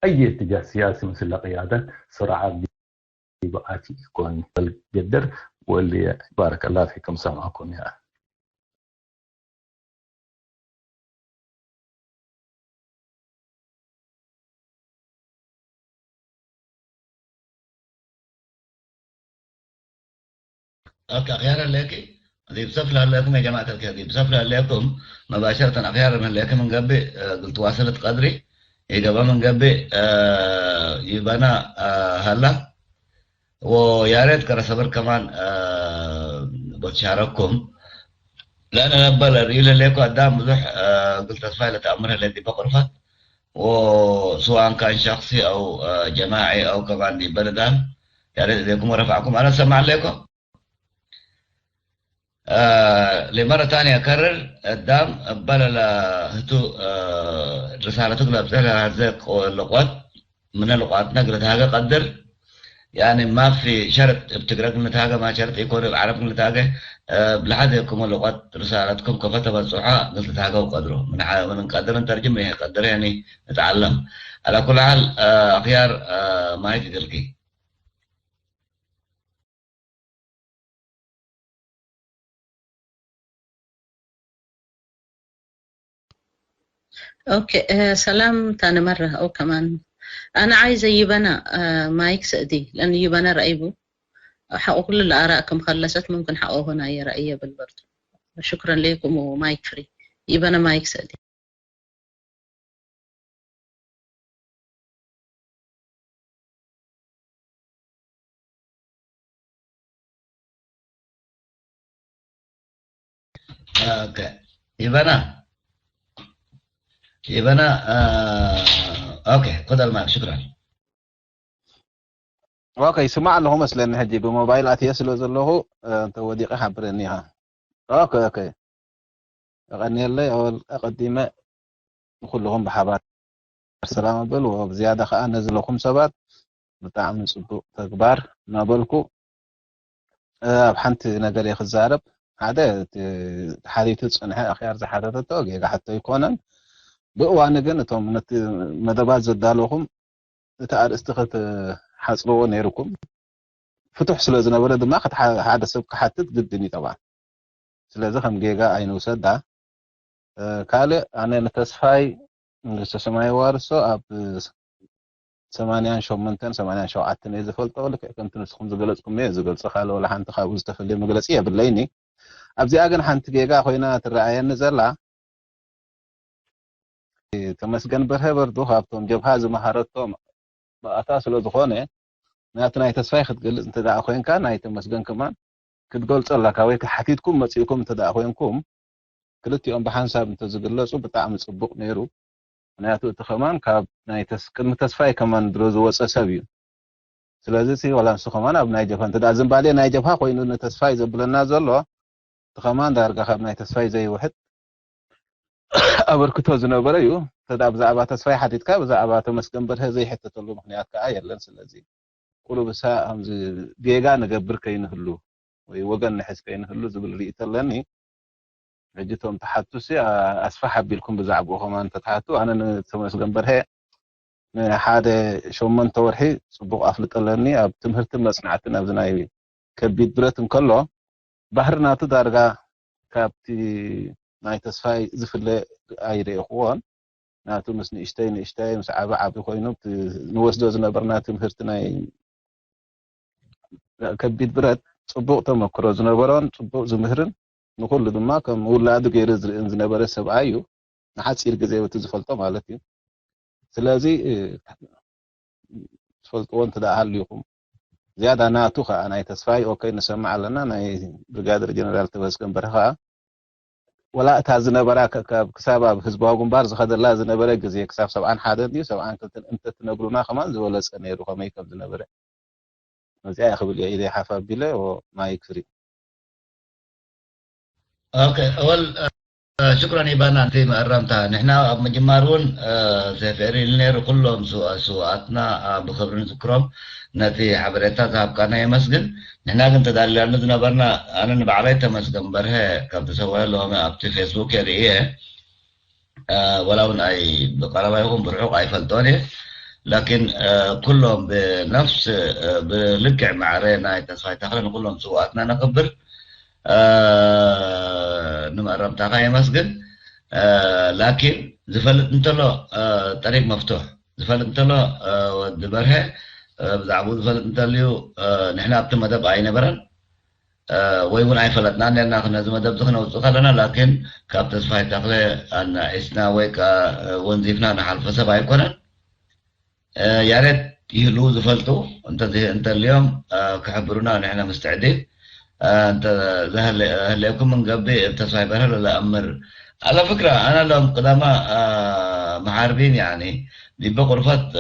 أي اتجاه سياسي مثل قيادة صراعات بقاتي يكون القدر واللي بارك الله فيكم سامعكم يا اوكي اخيرا لك دي بسفلة لكم يا جماعة الخير دي بسفلة لكم مباشرة اخيرا من لكم من قبل قلت واصلت قدري يجب من قبل يبنى هلا ويا ريت كرا صبر كمان بتشارككم لأن أنا بلر لكم قدام بزح قلت أسفايلة تأمرها الذي بقرفت وسواء كان شخصي أو جماعي أو كمان دي بلدان يا ريت لكم ورفعكم أنا سمع لكم لمرة ثانية أكرر قدام بلل هتو رسالتك لبسها هذه اللغات من اللغات نقلت هذا قدر يعني ما في شرط بتقرأ نتاجة ما شرط يكون العرب نتاجة بلحظكم اللغات رسالتكم كفتة الصحة قلت نتاجة وقدره من قدر نترجمه قدر يعني نتعلم على كل حال أخيار ما يتقلقي اوكي سلام تاني مرة او كمان انا عايزة يبنى مايك سأدي لان يبنى رأيبه حقوق كل الآراءكم خلصت ممكن حقوق هنا أي رأية بالبرد شكرا لكم ومايك فري يبنى مايك سأدي اوكي يبنى اوكي خذ المايك شكرا اوكي سمع له مس لان هجي بموبايلات يسلو زلهو انت وديق حبرنيها اوكي غني لي او اقدم كلهم بحبار السلام بل وبزياده خا نزلكم سبات بتاع صبو تكبار نابلكو بحنت نجر يخزارب هذا حديث صنح اخيار زحدته جيغا حتى يكونن بأوان جنتهم مدبات زدالوهم تاع استخت حصلوا نيركم فتح سلازنا ولد ما خد هذا سبق حتى قدني طبعا سلازه خم جيغا اينو سدا ካልእ ኣነ ንተስፋይ ንሰማይ ዋርሶ ኣብ 88 እየ ዝፈልጦ ልክዕ ከምቲ ንስኹም ዝገለፅኩም እየ ዝገልፆ ካልእ ወላ ሓንቲ ካብኡ ዝተፈለየ መግለፂ የብለይኒ ኣብዚኣ ግን ሓንቲ ጌጋ ኮይና ትረኣየኒ ዘላ ተመስገን በርሀ በርዱ ካብቶም ጀብሃ ዝመሃረቶም ባእታ ስለ ዝኾነ ናቲ ናይ ተስፋይ ክትገልፅ እንተደኣ ኮንካ ናይ ተመስገን ከማን ክትገልፆ ኣለካ ወይ ሓቲትኩም መፂእኩም እንተደኣ ኮንኩም ክልቲኦም ብሓንሳብ እንተዝግለፁ ብጣዕሚ ፅቡቅ ነይሩ ምክንያቱ እቲ ከማን ካብ ናይ ቅድሚ ተስፋይ ከማን ድሮ ዝወፀ ሰብ እዩ ስለዚ እቲ ዋላ ንሱ ከማን ኣብ ናይ ጀብሃ እንተደኣ ዝምባልየ ናይ ጀብሃ ኮይኑ ንተስፋይ ዘብለና ዘሎ እቲ ከማን ዳርጋ ካብ ናይ ተስፋይ ዘይውሕድ ኣበርክቶ ዝነበረ እዩ ተደኣ ብዛዕባ ተስፋይ ሓቲትካ ብዛዕባ ተመስገን በርሀ ዘይሕተተሉ ምክንያት ከዓ የለን ስለዚ ኩሉ ብሳ ከምዚ ጌጋ ንገብር ከይንህሉ ወይ ወገን ንሕዝ ከይንህሉ ዝብል ርእይቶ ኣለኒ ሕጂቶም ተሓቱሲ ኣስፋሕ ኣቢልኩም ብዛዕባኡ ከማን ተተሓቱ ኣነ ንተመስገን በርሀ ሓደ 8 ወርሒ ፅቡቅ ኣፍልጥ ኣለኒ ኣብ ትምህርትን መፅናዕትን ኣብዚ ናይ ከቢድ ብረት እንከሎ ባህሪ ናቱ ዳርጋ ካብቲ ናይ ተስፋይ ዝፍለ ኣይረኢኽዎን ናቱ ምስ ንእሽተይ ምስ ዓቢ ኮይኑ ንወስዶ ዝነበርና ትምህርቲ ናይ ከቢድ ብረት ፅቡቅ ተመክሮ ዝነበሮን ፅቡቅ ዝምህርን ንኩሉ ድማ ከም ውላዱ ገይሩ ዝርእን ዝነበረ ሰብኣይ እዩ ንሓፂር ግዜ ወቲ ዝፈልጦ ማለት እዩ ስለዚ ትፈልጥዎ እንተደኣ ሃልይኹም ዝያዳ ናቱ ከዓ ናይ ተስፋይ ኦኬይ ንሰማዕ ኣለና ናይ ብርጋዴር ጀነራል ተመስገን በርሀ ከዓ ወላ እታ ዝነበራ ክሳብ ኣብ ህዝባዊ ግንባር ዝኸደላ ዝነበረ ግዜ ክሳብ 71 ድዩ 72 እንተትነግሩና ከማን ዝበለፀ ነይሩ ከመይ ከም ዝነበረ እዚኣ ይኽብል እየ ኢለ ሓፍ ኣቢለ ማይክ ፍሪ اوكي اول شكرا يبانا انت مقرمتها نحن مجمارون سفرين لنير كلهم سوءاتنا بخبرين ذكرهم نتي حبريتا ذهب كان يمسجن نحن كنت دالي أننا برنا أنا نبعريتا مسجن بره كنت سوى لهم أبتي فيسبوك يريه ولو أي بقرابة يكون برحوق أي فلتوني لكن كلهم بنفس بلقع معرينا يتسخي تخلين كلهم سوءاتنا نكبر نمقرب تاقايا مسجد لكن زفلت انتلو طريق مفتوح زفلت انتلو ود برها بزعبو زفلت انتلو نحن ابت مدب اي نبرن ويمون اي فلتنا لأننا كنا زي مدب زخنا وزخلنا لكن كابت سفاي تقلي ان اسنا ويكا ونزيفنا نحل فسب اي كونن ياريت يهلو زفلتو انت اليوم كحبرونا نحن مستعدين انت هل يكون من قبل التصوير ولا امر على فكره انا لهم قدامى محاربين يعني بيبقى غرفات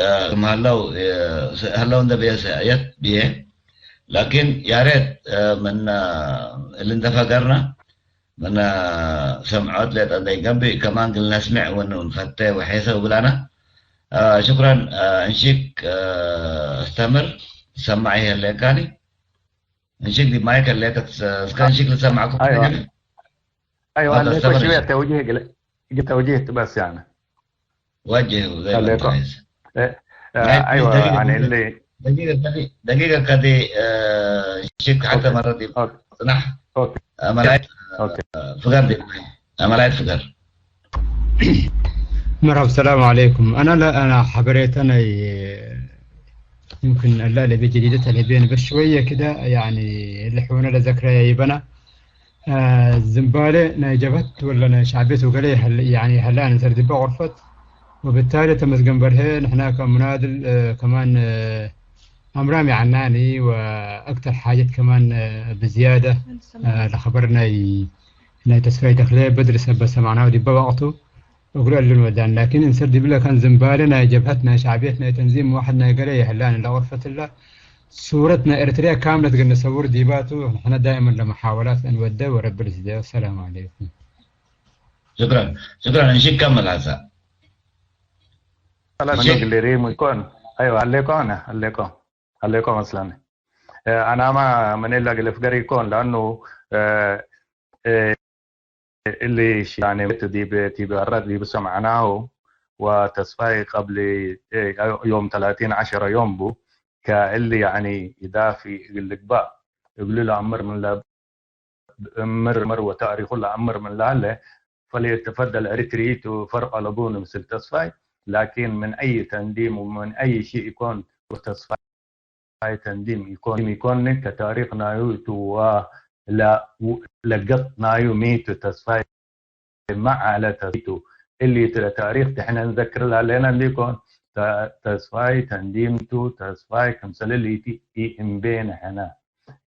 هلو ده بيسايات بيه لكن يا ريت من اللي انتفقرنا من سمعات ليت عندي قبل كمان قلنا نسمع ونفتح وحيسه وبلانا شكرا انشيك استمر سمعي اللي كاني نشيك دي مايك اللي كان شكل سمعكم ايوه انا شويه توجيه بس يعني وجه زي ما انت عايز ايوه يعني اللي دقيقه كدي شيك حتى مره دي صنح اوكي املايت فقر دي املايت فقر مرحبا السلام عليكم انا حبريت انا يمكن الليلة بجديدتها اللي بين بس شوية كده يعني اللي حونا لذكرى يبنا الزنبالة نجبت ولا شعبيته وقالي يعني هلا نسرد بغرفة وبالتالي تمسجن برهن نحن كمنادل كمان أمرامي عناني وأكثر حاجة كمان بزيادة لخبرنا تسفية تخليه بدرس بس سمعناه ودي بوقته وقالوا له الودان لكن نسرد بلا كان زنبالنا جبهتنا شعبيتنا تنظيم واحدنا قالي هلان لغرفة الله صورتنا اريتريا كاملة قلنا نصور ديباته نحن دائما لمحاولات ان نوديه ورب الهدايه والسلام عليكم شكرا نشيك كمل عسى نشيك اللي ريم يكون ايوه عليكم اصلا انا ما من الا اللي في يكون لانه اللي يعني تي بالرد اللي بسمعناه وتصفي قبل يوم 30 يوم بو كاللي يعني يدافي القباء يقول له امر من لا امر وتاريخ لا امر من لا فليتفضل اريتريت وفرق لبون مثل تصفاي. لكن من اي تنديم ومن اي شيء يكون تصفاي تنديم يكون كتاريخ نايوتو ولا لقط نايو ميتو تصفاي مع على تاريخ اللي تاريخ احنا نذكر لها لنا ليكون تصفاي تنديمتو تصفاي كمثل اللي تي بين هنا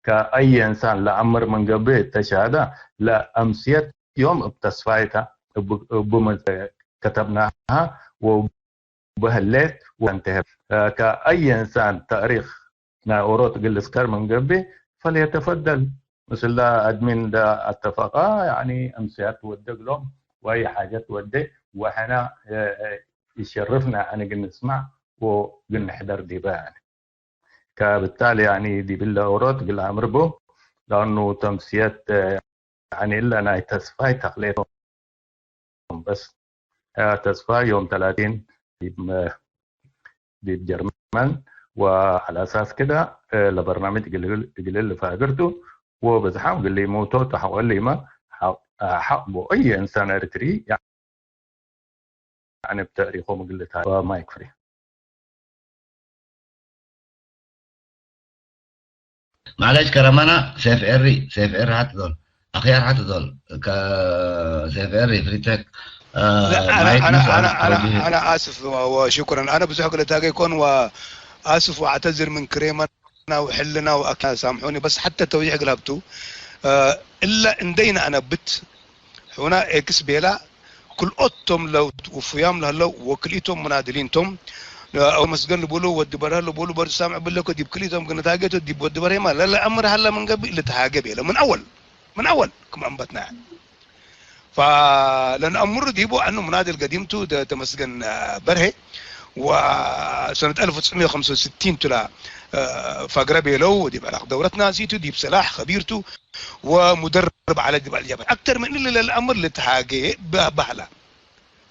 كأي إنسان لا أمر من قبل تشهد لا أمسيت يوم بتصفايتها كتبناها وبهلت وانتهت. كأي إنسان تاريخ ناوروت قلسكر من قبل فليتفضل مثل لا أدمن دا اتفقا يعني أمسيت ودق لهم وأي حاجة تودي وإحنا يشرفنا أن نسمع ونحضر ديبا يعني. كبالتالي يعني دي بالأوروت قل أمر بو لأنه تمسيات يعني إلا أنا تصفاي تخليتهم بس تصفاي يوم 30 دي بجرمان. وعلى أساس كده لبرنامج قل اللي فاقرته وبزحام قل لي موتو تحول لي ما حقبوا أي إنسان أريتري يعني بتاريخه مقلتها وما يكفري. معلش كرمنا سيف إري حتى دول أخيار حتى دول كسيف إري فريتك. لا أنا آسف وشكرا. أنا بزحق لتاقي يكون وآسف وأعتذر من كريمنا وحلنا وأكيد سامحوني بس حتى توجيه قلبته إلا إندينا أنا بت هنا إكس بيلا كل أطم لو وفيام لهلا وكليتهم منادلينتم او مسجن بولو ودي برا له بولو بر سامع بلكو دي بكليتهم كنا تاجتو دي ودي برا ما لا امر هلا من قبل اللي تهاجب من اول كم انبتنا فلان امر ديبو انه منادي القديمتو تمسجن برهي وسنه 1965 تلا فقربي لو دي على دورتنا زيتو دي بسلاح خبيرته ومدرب على دي الجبل اكثر من اللي الامر اللي تهاجي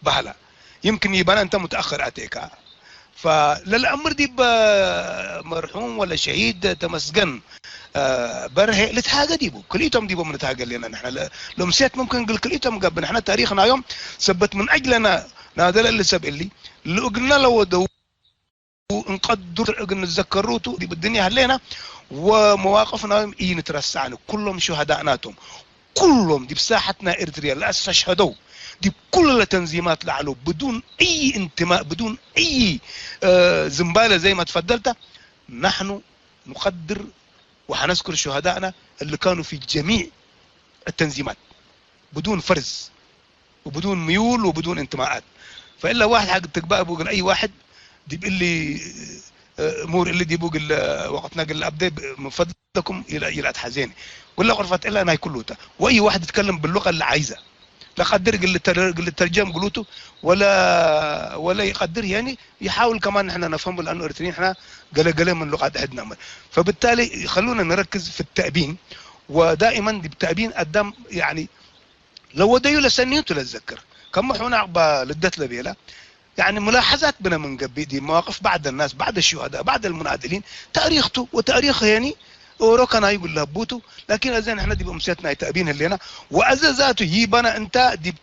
بهلا يمكن يبان انت متاخر اتيكا فللأمر دي مرحوم ولا شهيد تمسجن برهي لتحاجة ديبو كليتهم ديبو من تحاجة لنا نحن لو مسيت ممكن نقول كليتهم قبل نحن تاريخنا يوم ثبت من أجلنا نادل اللي سب اللي قلنا لو دو نقدر نتذكروتو دي بالدنيا هلينا ومواقفنا يوم نترسعنا كلهم شهداءناتهم كلهم دي بساحتنا إريتريا لا استشهدوا دي كل التنظيمات لعلو بدون اي انتماء بدون اي زنباله زي ما تفضلت. نحن نقدر وحنذكر شهدائنا اللي كانوا في جميع التنظيمات بدون فرز وبدون ميول وبدون انتماءات. فالا واحد حق تقبأ بوقن اي واحد دي بيقول لي امور اللي دي بوقن وقتنا قال ابدا من فضلكم الى اتحزيني ولا غرفه الا انا كلوتا واي واحد يتكلم باللغه اللي عايزه لا قدر قل الترجم قلوته ولا يقدر يعني يحاول كمان احنا نفهم لانه اريتريين احنا قلق من لغات عندنا. فبالتالي خلونا نركز في التأبين ودائما بالتأبين قدام يعني لو وديوا لسنيته للذكر كم هنا عقبه لدت لبيله يعني ملاحظات بنا من قبل دي مواقف بعض الناس بعض الشهداء بعض المنادلين تاريخته وتاريخه يعني وروكنا يقول له بوتو لكن اذا احنا دي بمسيتنا تأبين اللينا واذا ذاته يبنا انت دي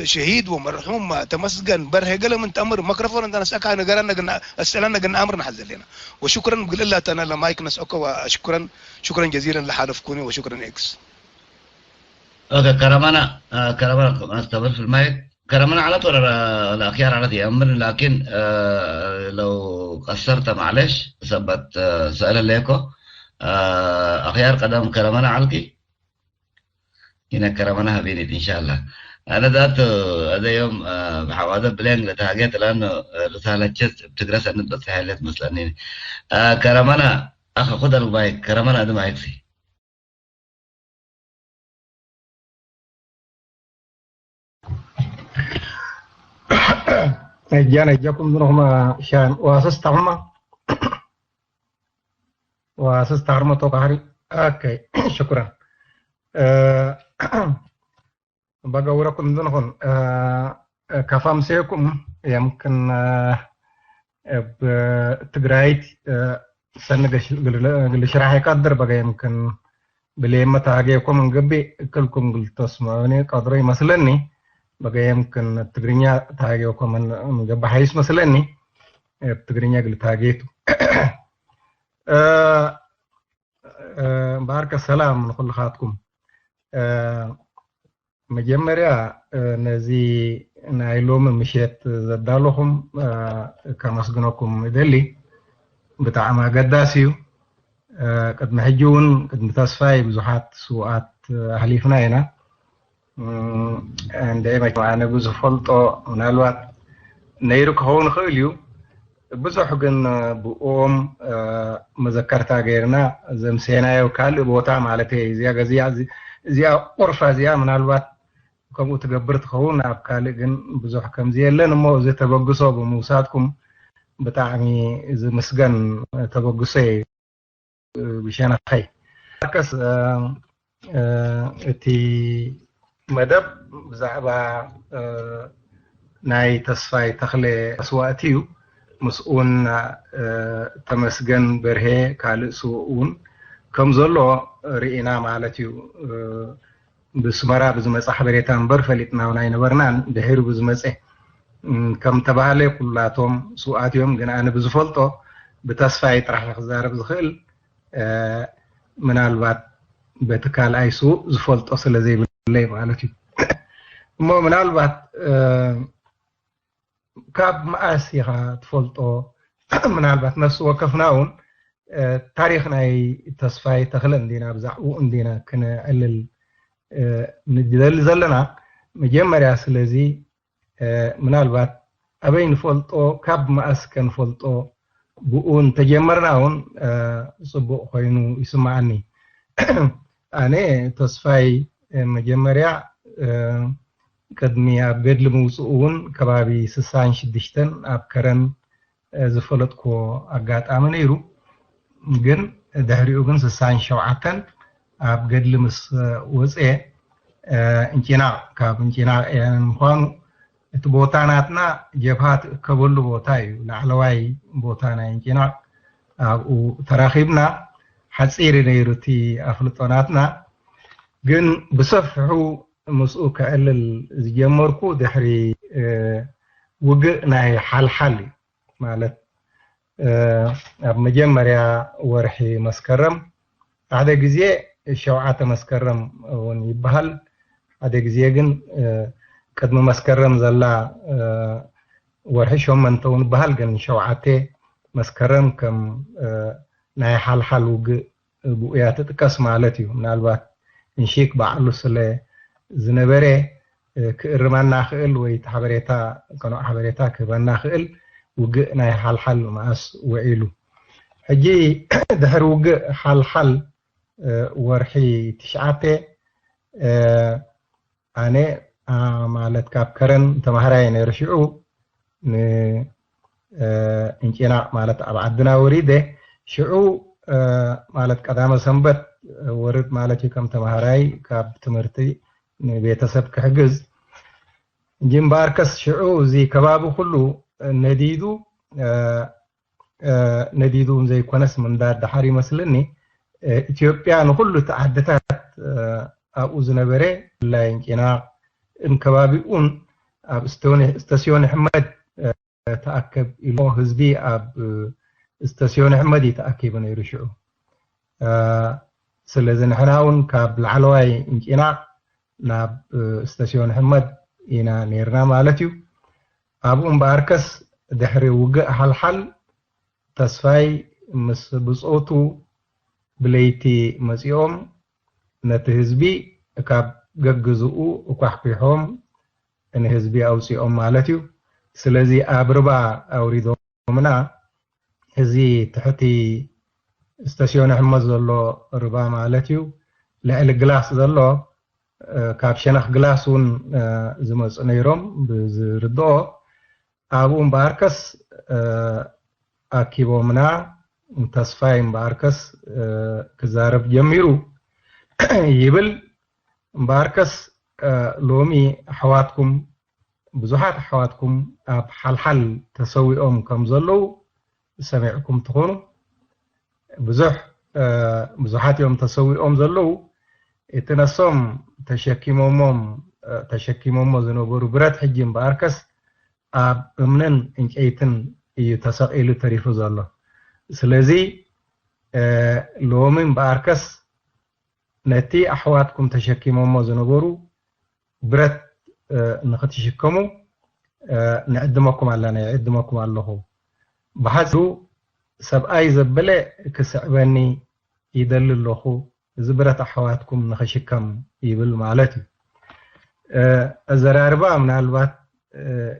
شهيد ومرحوم تمسجن برهي قال انت امر ميكروفون انت نسأك انا قالنا اسالنا قلنا امرنا حزل لنا وشكرا بقول الله انا لمايك نسأك وشكرا جزيلا لحالفكوني وشكرا اكس. اوكي كرمنا استمر في المايك كرمنا على طول الاخيار على دي امر لكن لو قصرت معلش ثبت سؤال ليكو أخيار قدم كرمنا علقي هنا كرمنا هبيني إن شاء الله. أنا ذات هذا يوم بحوادث بلين لتهاجت لأنه رسالة جست بتدرس أن بس حالات مثلاً كرمنا أخ خد المايك كرمنا هذا ما يكفي. جانا جاكم منهم شان واساس تعرمة توقعري اوكي شكرا. بقى وراكم دونهم كفام سيكم يمكن بتقرايت سنة قل شرحي قدر بقى يمكن بلي متى هاجيكم من قبي كلكم قلت تسمعوني قدري مثلني بقى يمكن التقرينيا تاجيوكم من جنب حيس مثلني التقرينيا قلت تاجيتو بارك السلام من كل خاتكم مجمريا نزي نايلوم مشيت زدالهم كمسجنكم دلي بتاع ما قداسيو قد محجون قد متصفاي بزحات سوءات حليفنا هنا دائما معنا جزء فلطة من الوقت نيرك هون خيليو بزح جن بقوم مذكرتها غيرنا زمسينا وكال بوتا مالتي زي قرفة زي من الوقت كم تجبرت خون أبكال جن بزح كم زي لنا مو زي تبغصوا بموساتكم بتاعني زي مسجن تبغصي بشأن خي كس تي مدب زعبا ناي تصفي تخلي أسواتيو مسؤون تمسجن برهي كال سوون كم زلوا رئينا مالتيو بسمرا بزمس حبريتان برفلتنا وناي نبرنان دهير بزمس كم تبالي كلاتهم سواتيهم جنا أنا بزفلتو بتصفي طرح خزار بزخل من الوقت بتكال أيسو زفلت أصل زي بالليل مالتيو مو من الوقت كاب مآسيها تفلتو من الوقت نفس وقفناون تاريخنا تصفي تخلن دينا بزعو اندينا كنا علل ندلل زلنا مجمريا سلازي من الوقت أبين فلتو كاب مآسكن فلتو بؤون تجمرناون صبو خينو يسمعني أنا تصفي مجمريا قدمي أبجد لموسؤون كبابي سسان شدشتن أبكرن زفلتكو أقات آمنيرو جن دهريو جن سسان شوعتن أبجد لمس وزئ انجنا كاب انجنا يعني مخانو تبوتاناتنا جبهات كبول بوتايو لعلواي بوتانا انجنا وتراخيبنا حصير نيروتي أفلطوناتنا جن بصفحو مسؤول كأل زجمركو دحري وجنا حل مالت مجمريا ورحي مسكرم هذا جزء الشوعات مسكرم ونيبهل هذا جزء جن قدم مسكرم زلا ورحي شوم من تون بهل جن شوعاته مسكرم كم ناي حل وج بويات تكس مالتيو من الوقت نشيك بعلو سله زنبره كرمنا خيل ويتحبريتا كانوا حبريتا كبنا خيل وجنا حل ماس وعيلو حجي دهر وج حل ورحي تشعته أنا مالت كابكرن تمهراين يرشعو إنجنا مالت أبعدنا وريده شعو مالت قدام سنبت ورد مالتي كم تمهراي كاب تمرتي بيتسب كحجز جيم باركس شعو زي كبابو كله نديدو نديدو زي كونس من دار دحري مثلني إثيوبيا نقول تعدتات أو زنبرة لا يمكننا إن كبابيون أب استاسيون حمد تأكد إلو حزبي أب استاسيون حمدي تأكد من يرشعو سلزن نحن كاب العلواي يمكننا ناب استاسيون حمد إنا نيرنا مالتيو أبو مباركس دحري وقع حل تصفاي مس بصوتو بليتي مسيوم نتهزبي كاب جزء وكحبيهم إن هزبي أو سيوم مالتيو سلزي أبربا أوريدو منا هزي تحتي استاسيون حمد زلو ربا مالتيو لعل جلاس زلو كاب شنخ جلاسون زمز نيروم بزردو أبو مباركس أكيبو منا تصفاي مباركس كزارب جميرو يبل مباركس لومي حواتكم بزحات حواتكم أب حل تسوي كم زلو سمعكم تخونوا بزحات يوم تسوي زلو اتنصم تشكيمهم ተሸኪሞሞ ዝነበሩ ብረት ሕጂ እምበኣርከስ ኣብ እምንን ዕንጨይትን እዩ ተሰቂሉ ተሪፉ ዘሎ ስለዚ ሎሚ እምበኣርከስ ነቲ ኣሕዋትኩም ተሸኪሞሞ ዝነበሩ ብረት ንኽትሽከሙ ንዕድመኩም ኣለና ይዕድመኩም ኣለኹ ብሓፂሩ ሰብኣይ ዘበለ ክስዕበኒ ይደሊ ኣለኹ እዚ ብረት ኣሕዋትኩም ንኽሽከም ይብል ማለት እዩ ኣዘራርባ ምናልባት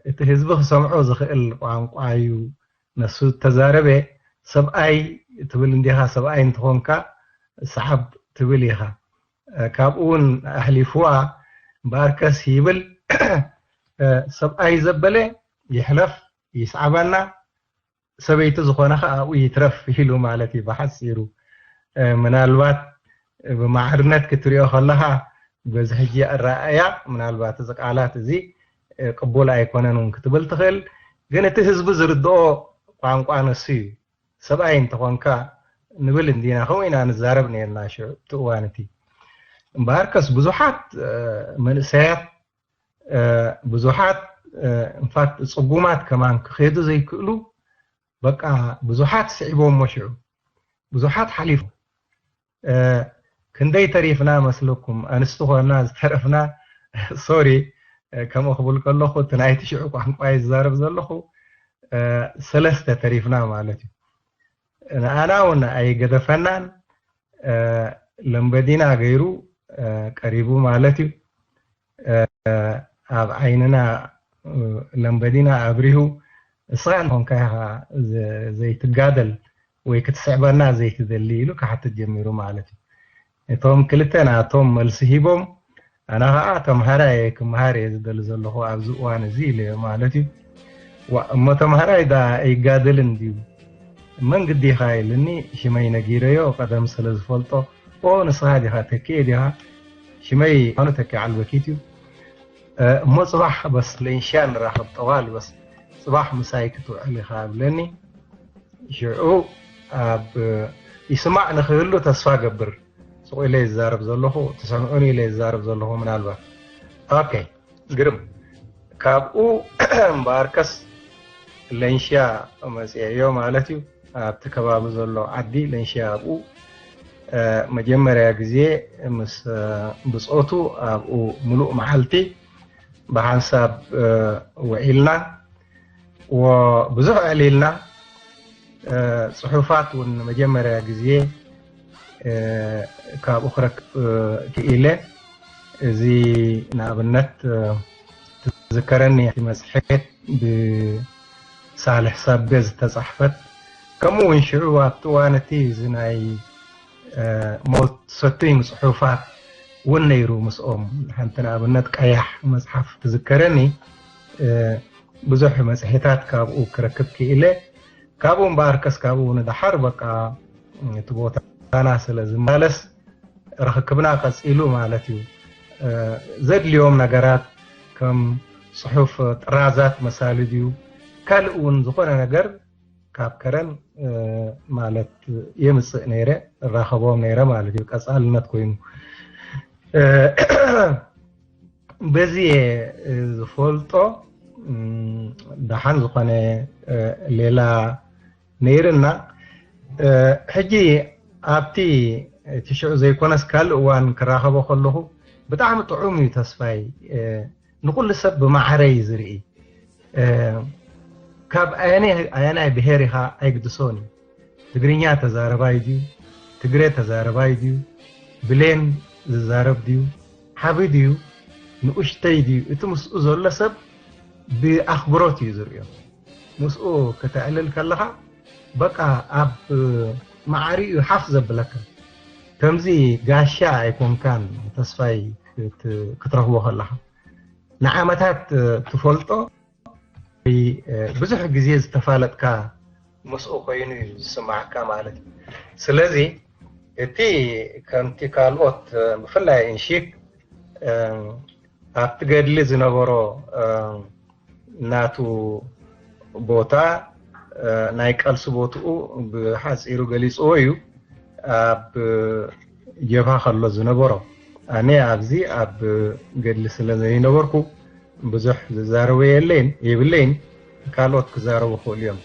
እቲ ህዝቢ ክሰምዖ ዝኽእል ቋንቋ እዩ ነሱ ተዛረበ ሰብኣይ ትብል እንዲኻ ሰብኣይ እንትኾንካ ሰዓብ ትብል ኢኻ ካብኡ እውን ኣሕሊፍዋ ባርከስ ይብል ሰብኣይ ዘበለ ይሕለፍ ይስዓበና ሰበይቲ ዝኾነ ኣብኡ ይትረፍ ኢሉ ማለት እዩ ብሓፂሩ ምናልባት ብማዕርነት ክትሪኦ ከለኻ በዚ ሕጂ ኣረኣያ ምናልባት እዚ ቃላት እዚ ቅቡል ኣይኮነን እውን ክትብል ትኽእል ግን እቲ ህዝቢ ዝርድኦ ቋንቋ ነሱ እዩ ሰብኣይ እንትኾንካ ንብል እንዲና ከምኡ ኢና ንዛረብ ነርና ሽዑ እቲ እዋን እቲ እምበኣርከስ ብዙሓት መንእሰያት ብዙሓት እንፋት ፅጉማት ከማን ክኸዱ ዘይክእሉ በቃ ብዙሓት ስዒቦም ሽዑ ብዙሓት ሓሊፉ ክንደይ ተሪፍና መስለኩም ኣንስቲ ኮይና ዝተረፍና ሶሪ ከምኡ ክብል ከለኹ እቲ ናይቲ ሽዑ ቋንቋ ይዛረብ ዘለኹ ሰለስተ ተሪፍና ማለት እዩ ንኣና እውን ኣይገደፈናን ለምበዲና ገይሩ ቀሪቡ ማለት እዩ ኣብ ዓይንና ለምበዲና ኣብሪሁ እስኻ እንኾንካ ኢኻ ዘይትጋደል ወይ ክትስዕበና ዘይትደሊ ኢሉ ካሕትት ጀሚሩ ማለት እዩ እቶም ክልተ ናቶም መልሲ ሂቦም ኣና ከዓ ተምሃራይ ክመሃር እየ ዝደሊ ዘለኹ ኣብዚ እዋን እዚ ኢለ ማለት እዩ እሞ ተምሃራይ ዳ ኣይጋደልን ድዩ መንገዲ ኢኻ ኢልኒ ሽመይ ነጊረዮ ቀደም ስለ ዝፈልጦ ንስኻ ዲኻ ተኪእ ዲኻ ሽመይ ኣነ ተኪእ ዓልበኪት እዩ እሞ ፅባሕ በስ ለንሻ ንራኸብ ጠዋል በስ ፅባሕ ምሳይ ክትውዕል ኢኻ ብለኒ ሽዑ ኣብ ይስማዕ ንኽህሉ ተስፋ ገብር ስቑ ኢለ ይዛረብ ዘለኹ ተሰምዑኒ ኢለ ይዛረብ ዘለኹ ምናልባት ኦኬ ግርም ካብኡ እምበኣርከስ ለንሻ መፅዮ ማለት እዩ ኣብቲ ከባቢ ዘሎ ዓዲ ለንሻ ኣብኡ መጀመርያ ግዜ ምስ ብፆቱ ኣብኡ ሙሉእ መዓልቲ ብሓንሳብ ውዒልና ወብዙሕ ዕሊልና ፅሑፋት እውን መጀመርያ ግዜ ካብኡ ክረክብ ክኢለ እዚ ንኣብነት ትዝከረኒ መፅሔት ብሳልሕ ሳቤ ዝተፃሕፈት ከምኡ እውን ሽዑ ኣብቲ እዋን እቲ እዚ ናይ ሞት ሰቱኝ ፅሑፋት እውን ነይሩ ምስኦም ሓንቲ ንኣብነት ቀያሕ መፅሓፍ ትዝከረኒ ብዙሕ መፅሔታት ካብኡ ክረክብ ክኢለ ካብኡ እምበኣርከስ ካብኡ ንድሓር በቃ እቲ ቦታና ስለ ዝመላለስ ርክክብና ቀፂሉ ማለት እዩ ዘድልዮም ነገራት ከም ፅሑፍ ጥራዛት መሳሊ ድዩ ካልእ እውን ዝኾነ ነገር ካብ ከረን ማለት የምፅእ ነይረ እራኸቦም ነይረ ማለት እዩ ቀፃልነት ኮይኑ በዚ ዝፈልጦ ደሓን ዝኾነ ሌላ ነይርና ሕጂ ኣብቲ ትሽዑ ዘይኮነስ ካልእ እዋን ክራኸቦ ከለኹ ብጣዕሚ ጥዑም እዩ ተስፋይ ንኩሉ ሰብ ብማዕረይ ዝርኢ ካብ ኣየናይ ብሄር ኢኻ ኣይግድሶን እዩ ትግርኛ ተዛረባይ ድዩ ትግሬ ተዛረባይ ድዩ ብሌን ዝዛረብ ድዩ ሓቢ ድዩ ንኡሽተይ ድዩ እቲ ምስኡ ዘሎ ሰብ ብኣኽብሮት እዩ ዝርዮ ምስኡ ከተዕልል ከለኻ በቃ ኣብ ማዕሪኡ ሓፍ ዘብለካ ከምዚ ጋሻ ኣይኮንካን ተስፋይ ክትረኽቦ ከለኻ ንዓመታት ትፈልጦ ብዙሕ ግዜ ዝተፋለጥካ ምስኡ ኮይኑ እዩ ዝስማዓካ ማለት እዩ ስለዚ እቲ ከምቲ ካልኦት ብፍላይ እንሺክ ኣብቲ ገድሊ ዝነበሮ ናቱ ቦታ ናይ ቃልሲ ቦትኡ ብሓፂሩ ገሊፅዎ እዩ ኣብ ጀብሃ ከሎ ዝነበሮ أنا أبزي أب قد لسلزي نوركو بزح زاروي اللين يبلين كالوت كزارو خو اليوم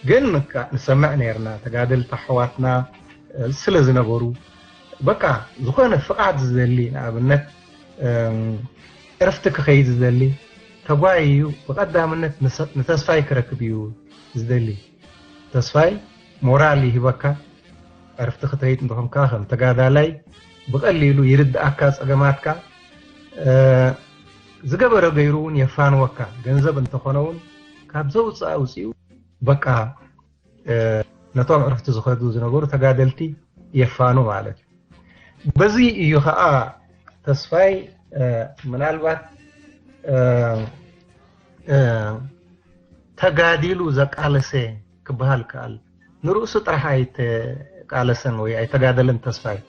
جن نسمع نيرنا تقادل تحواتنا سلزي نبورو بقى زخون فقعد زدلي نابنت عرفتك خيز زدلي تبعيو بقدامنت نتصفاي كركبيو زدلي تصفاي مورالي هبكا عرفت خطيت ندهم كاخم تقادالي بقليلو يرد أكاس أجمعتك زجبر غيرون يفان وكا جنزب انتخنون كابزوت أوسيو بقى نتوم عرفت زخدو زنبور تقادلتي يفانو مالك بزي يخاء تصفاي من الوقت تقاديلو زك على كبهال كال نرؤس طرحايت على سنوي أي تقادلن تصفاي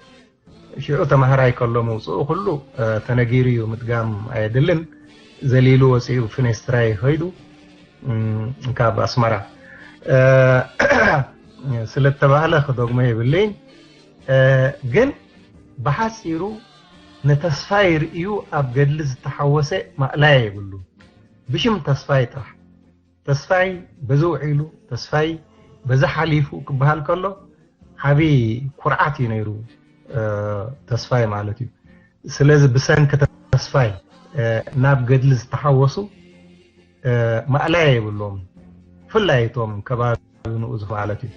شيء تمهراي كله موضوع كله تناجيري ومتقام عيدلن زليلو وسيو فينستراي هيدو كاب أسمرة سلت تبعله خدوق ما يبلين جن بحسيرو نتصفاير يو أبجدلز تحوسه ما لا يقولوا بشم تصفاي طرح تصفاي بزوعيلو تصفاي بزحليفو كبهال كله حبي قرعتي نيرو تصفاي مالتي سلازم بسان كتصفاي ناب قدلز تحوسو ما لا يقولون فلايتهم كبار نوزف مالتي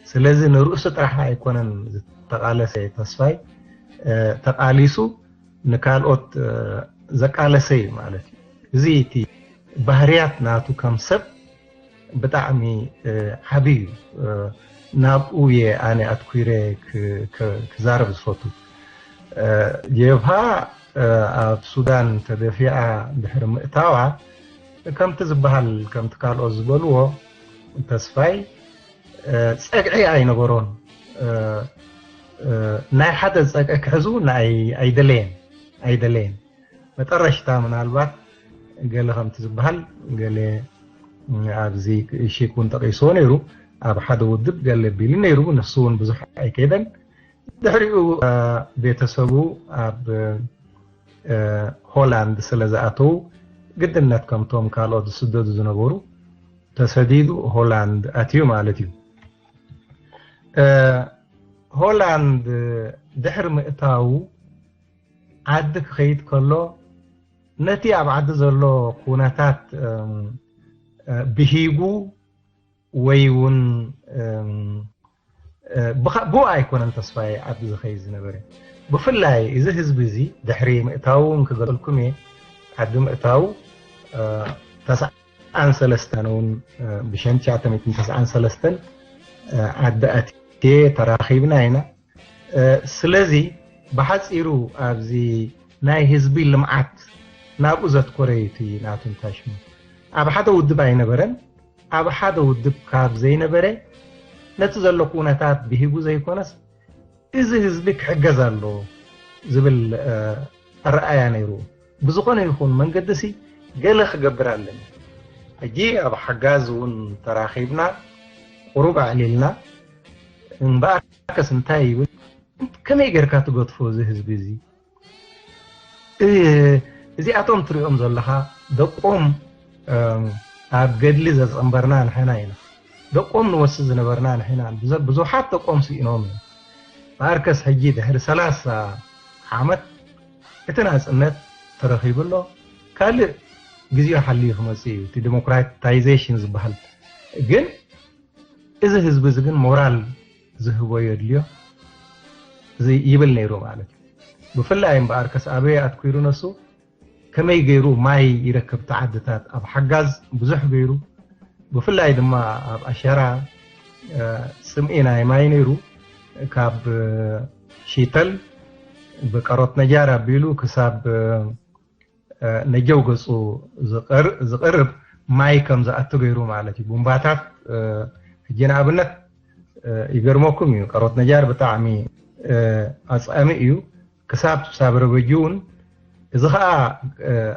سلازم نرؤس طرحا يكونن تقالسي تصفاي تقاليسو نكالوت زقالسي مالتي زيتي بحريات ناتو كم سب بتعمي حبيب نابوي أنا أتكيرك كزارب صوتو جيبها السودان تدفع بحر مقطعة كم تزبهال كم تقال أزبلوه تصفاي سأقعي أي نبرون ناي حدا سأقعك حزو ناي أي دلين متقرشتا من الوقت قال لهم تزبهال قال لي عبزي شي كنت قيسونيرو أب حدا ودب قال لي بيلينيرو نفسون بزح أي كيدن دحريو بيتسبو أب هولاند سلازاتو قد النت كم توم كالو تسدد زنبورو تسديدو هولاند أتيو مالتيو هولاند دحر مقتاو عدك خيط كله نتي أب عد زلو قوناتات بهيجو ويون بو أيكون أنت صفاي عبد زخيز نبرة بفلاي إذا هزبزي دحري مقتاو نكذل لكم عد مقتاو تسع عن سلستانون بشان تعتمد تسع عن سلستان عد أتي تراخيبنا هنا سلزي بحث إيرو أبزي ناي هزبي لمعت نابو زت كوريتي ناتون تاشمو أب حدا ودب أي نبرن أب حدا ودب كاب زي نبرة نتزلو قونتات بهيجو زي كونس إذا هزبك حجزالو زبل الرأي نيرو بزقون يكون من قدسي قلخ قبرالن أجي أب حجازون تراخيبنا وربع عليلنا إن باكس انتاي كم يقدر كاتو قطفو زي هزبيزي زي أتوم تريهم زلها دقوم أب قدلي زز أمبرنا نحنا هنا دقوم نوسز نبرنا نحنا بزو حتى قوم سينوم باركس هجي دحر 3 عامت اتناس النت ترخيب له قال جزيرة حليه خمسي تي ديموكراتايزيشن زبحل جن إذا هزب زجن مورال زهبو يدليو زي يبل نيرو مالك بفلاين باركس أبي أتكيرو نسو كما يجيرو ماي يركب تعدتات أب حجاز بزح بيرو بفلاي دما أب أشارة سمعنا ماي نيرو كاب شيتل بقرط نجارة بيلو كساب نجو قصو زقرب ماي كم زأتو غيرو مالتي بومباتات جينا أبنت يقرموكم يو قرط نجار بتاعمي أصامي يو كساب سابر بجون إذا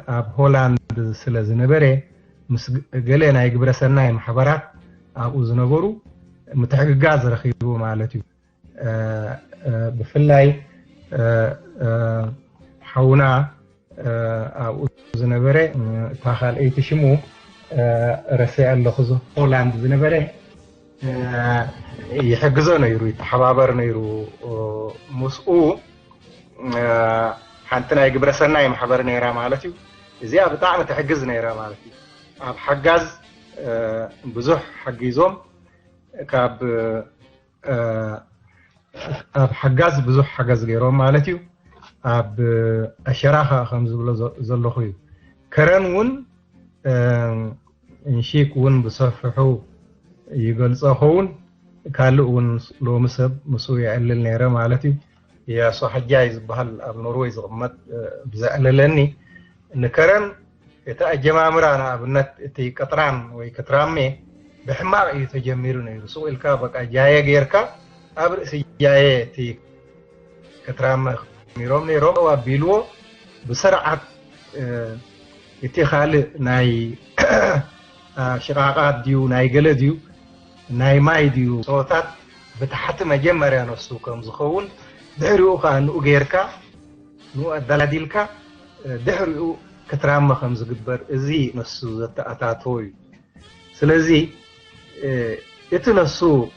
أب هولاند سلازنبري قلنا يقبر سناي محبرات أب وزنبورو متحقق غاز رخيبو مالتي بفلاي حونا أو زنبرة تاخل أي تشمو رسائل لخزو هولاند زنبرة يحجزون يرو يتحبابر نيرو مسؤول حنتنا يجبر سنة محبر نيرا مالتي زي بتاعنا تحجز نيرا مالتي أب حجز بزح حجيزهم كاب أب حجز بزح حجز غيرهم مالتي أب أشراها خمس بلا زلخوي كرنون إنشيك ون بصفحو يقلصهون كالون لو مسب مسوي علل نيرا مالتي يا صاحب جايز بهال النرويج غمت بزعللني نكرن يتأجمع مرانا بنت تي كتران ويكترامي بحمار يتجمرون يسوق الكابك جاية غيرك أبرس جاية تي كترام ميروم نيروم وبيلو بسرعة يتي خال ناي شقاقات ديو ناي قل ديو ناي ماي ديو صوتات بتحت مجمر يا نسوكم زخون دحريو كان وغيركا نو دلاديلكا دحريو كترام خمس قبر ازي نسو اتاتوي سلازي يتنسو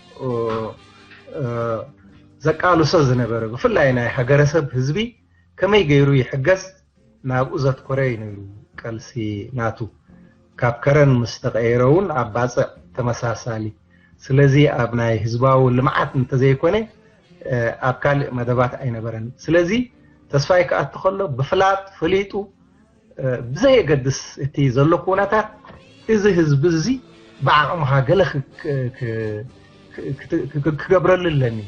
زقالو سز نبر بفلاينا حغرسب حزبي كما يغيرو يحجز نابوزت كوري نيرو قلسي ناتو كابكرن مستقيرون عباص تمساسالي سلازي ابناي حزباو لمعات انت زي كونه أبكال مدبات أين برن سلزي تصفاي كأتخلو بفلات فليتو بزي قدس تي زلقوناتا إذا هزبزي بعمها قلخ كقبر للني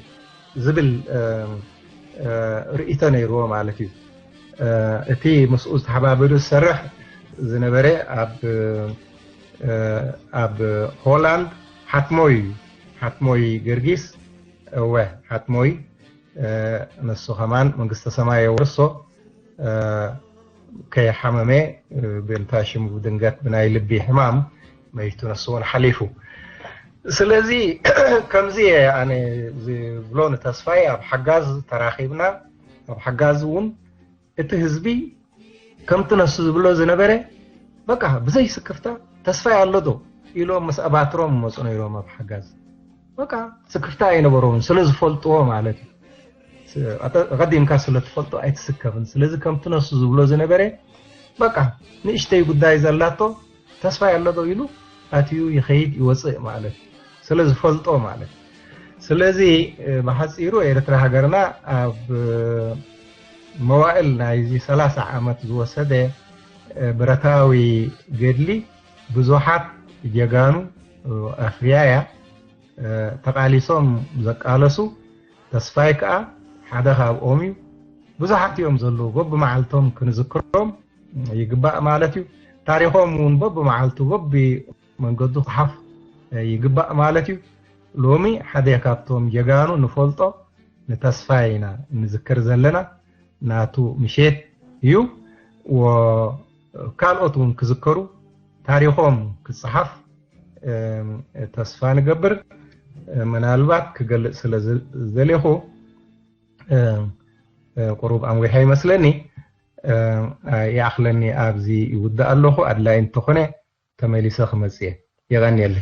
زبل رئيتنا يروى مالتي تي مسؤول حبابر السرح زنبري أب هولاند حتموي جرجيس حتموي نسو خمان منقسط سمايا ورسو كي حمامي بنتاشم ودنقات بناي لبي حمام ما يتنسون حليفو سلازي كمزي يعني زي بلون تصفاي اب حجاز تراخيبنا اب حجازون اتهزبي كم تنسو بلو زنبري بقى بزي سكفتا تصفاي اللدو يلو مسأباتروم مصنو يلوم اب حجاز بقى سكفتا ينبرون سلز فولطو مالتي قديم كاسلة فولطو اي تسكفن سلز كم تنسو بلو زنبري بقى نشتي قداي زلاتو تصفاي اللدو يلو اتيو يخيد يوصي مالتي سلز فولطو مالتي سلزي بحصيرو ايرترا هاجرنا اب موائل نايزي 30 عامات زوسده برتاوي جدلي بزوحات جيغانو افريايا تقاليصوم زقالسو تسفايكا حدا خاب اومي بزوحات يوم زلو بب معلتهم كنذكرهم يغبا مالتي تاريخهم من بب معلتو بب من قدو حف يغبا مالتي لومي حدا كابتوم جيغانو نفولطو نتسفاينا نذكر زلنا ناتو مشيت يو وكالوتهم كذكروا تاريخهم كصحف تسفا نقبر منالبات كقل سلزليخو قروب أموي حي مسلني يأخلني أبزي يودأ اللهو أدلا انتخني تميلي سخمسيه يغني اللي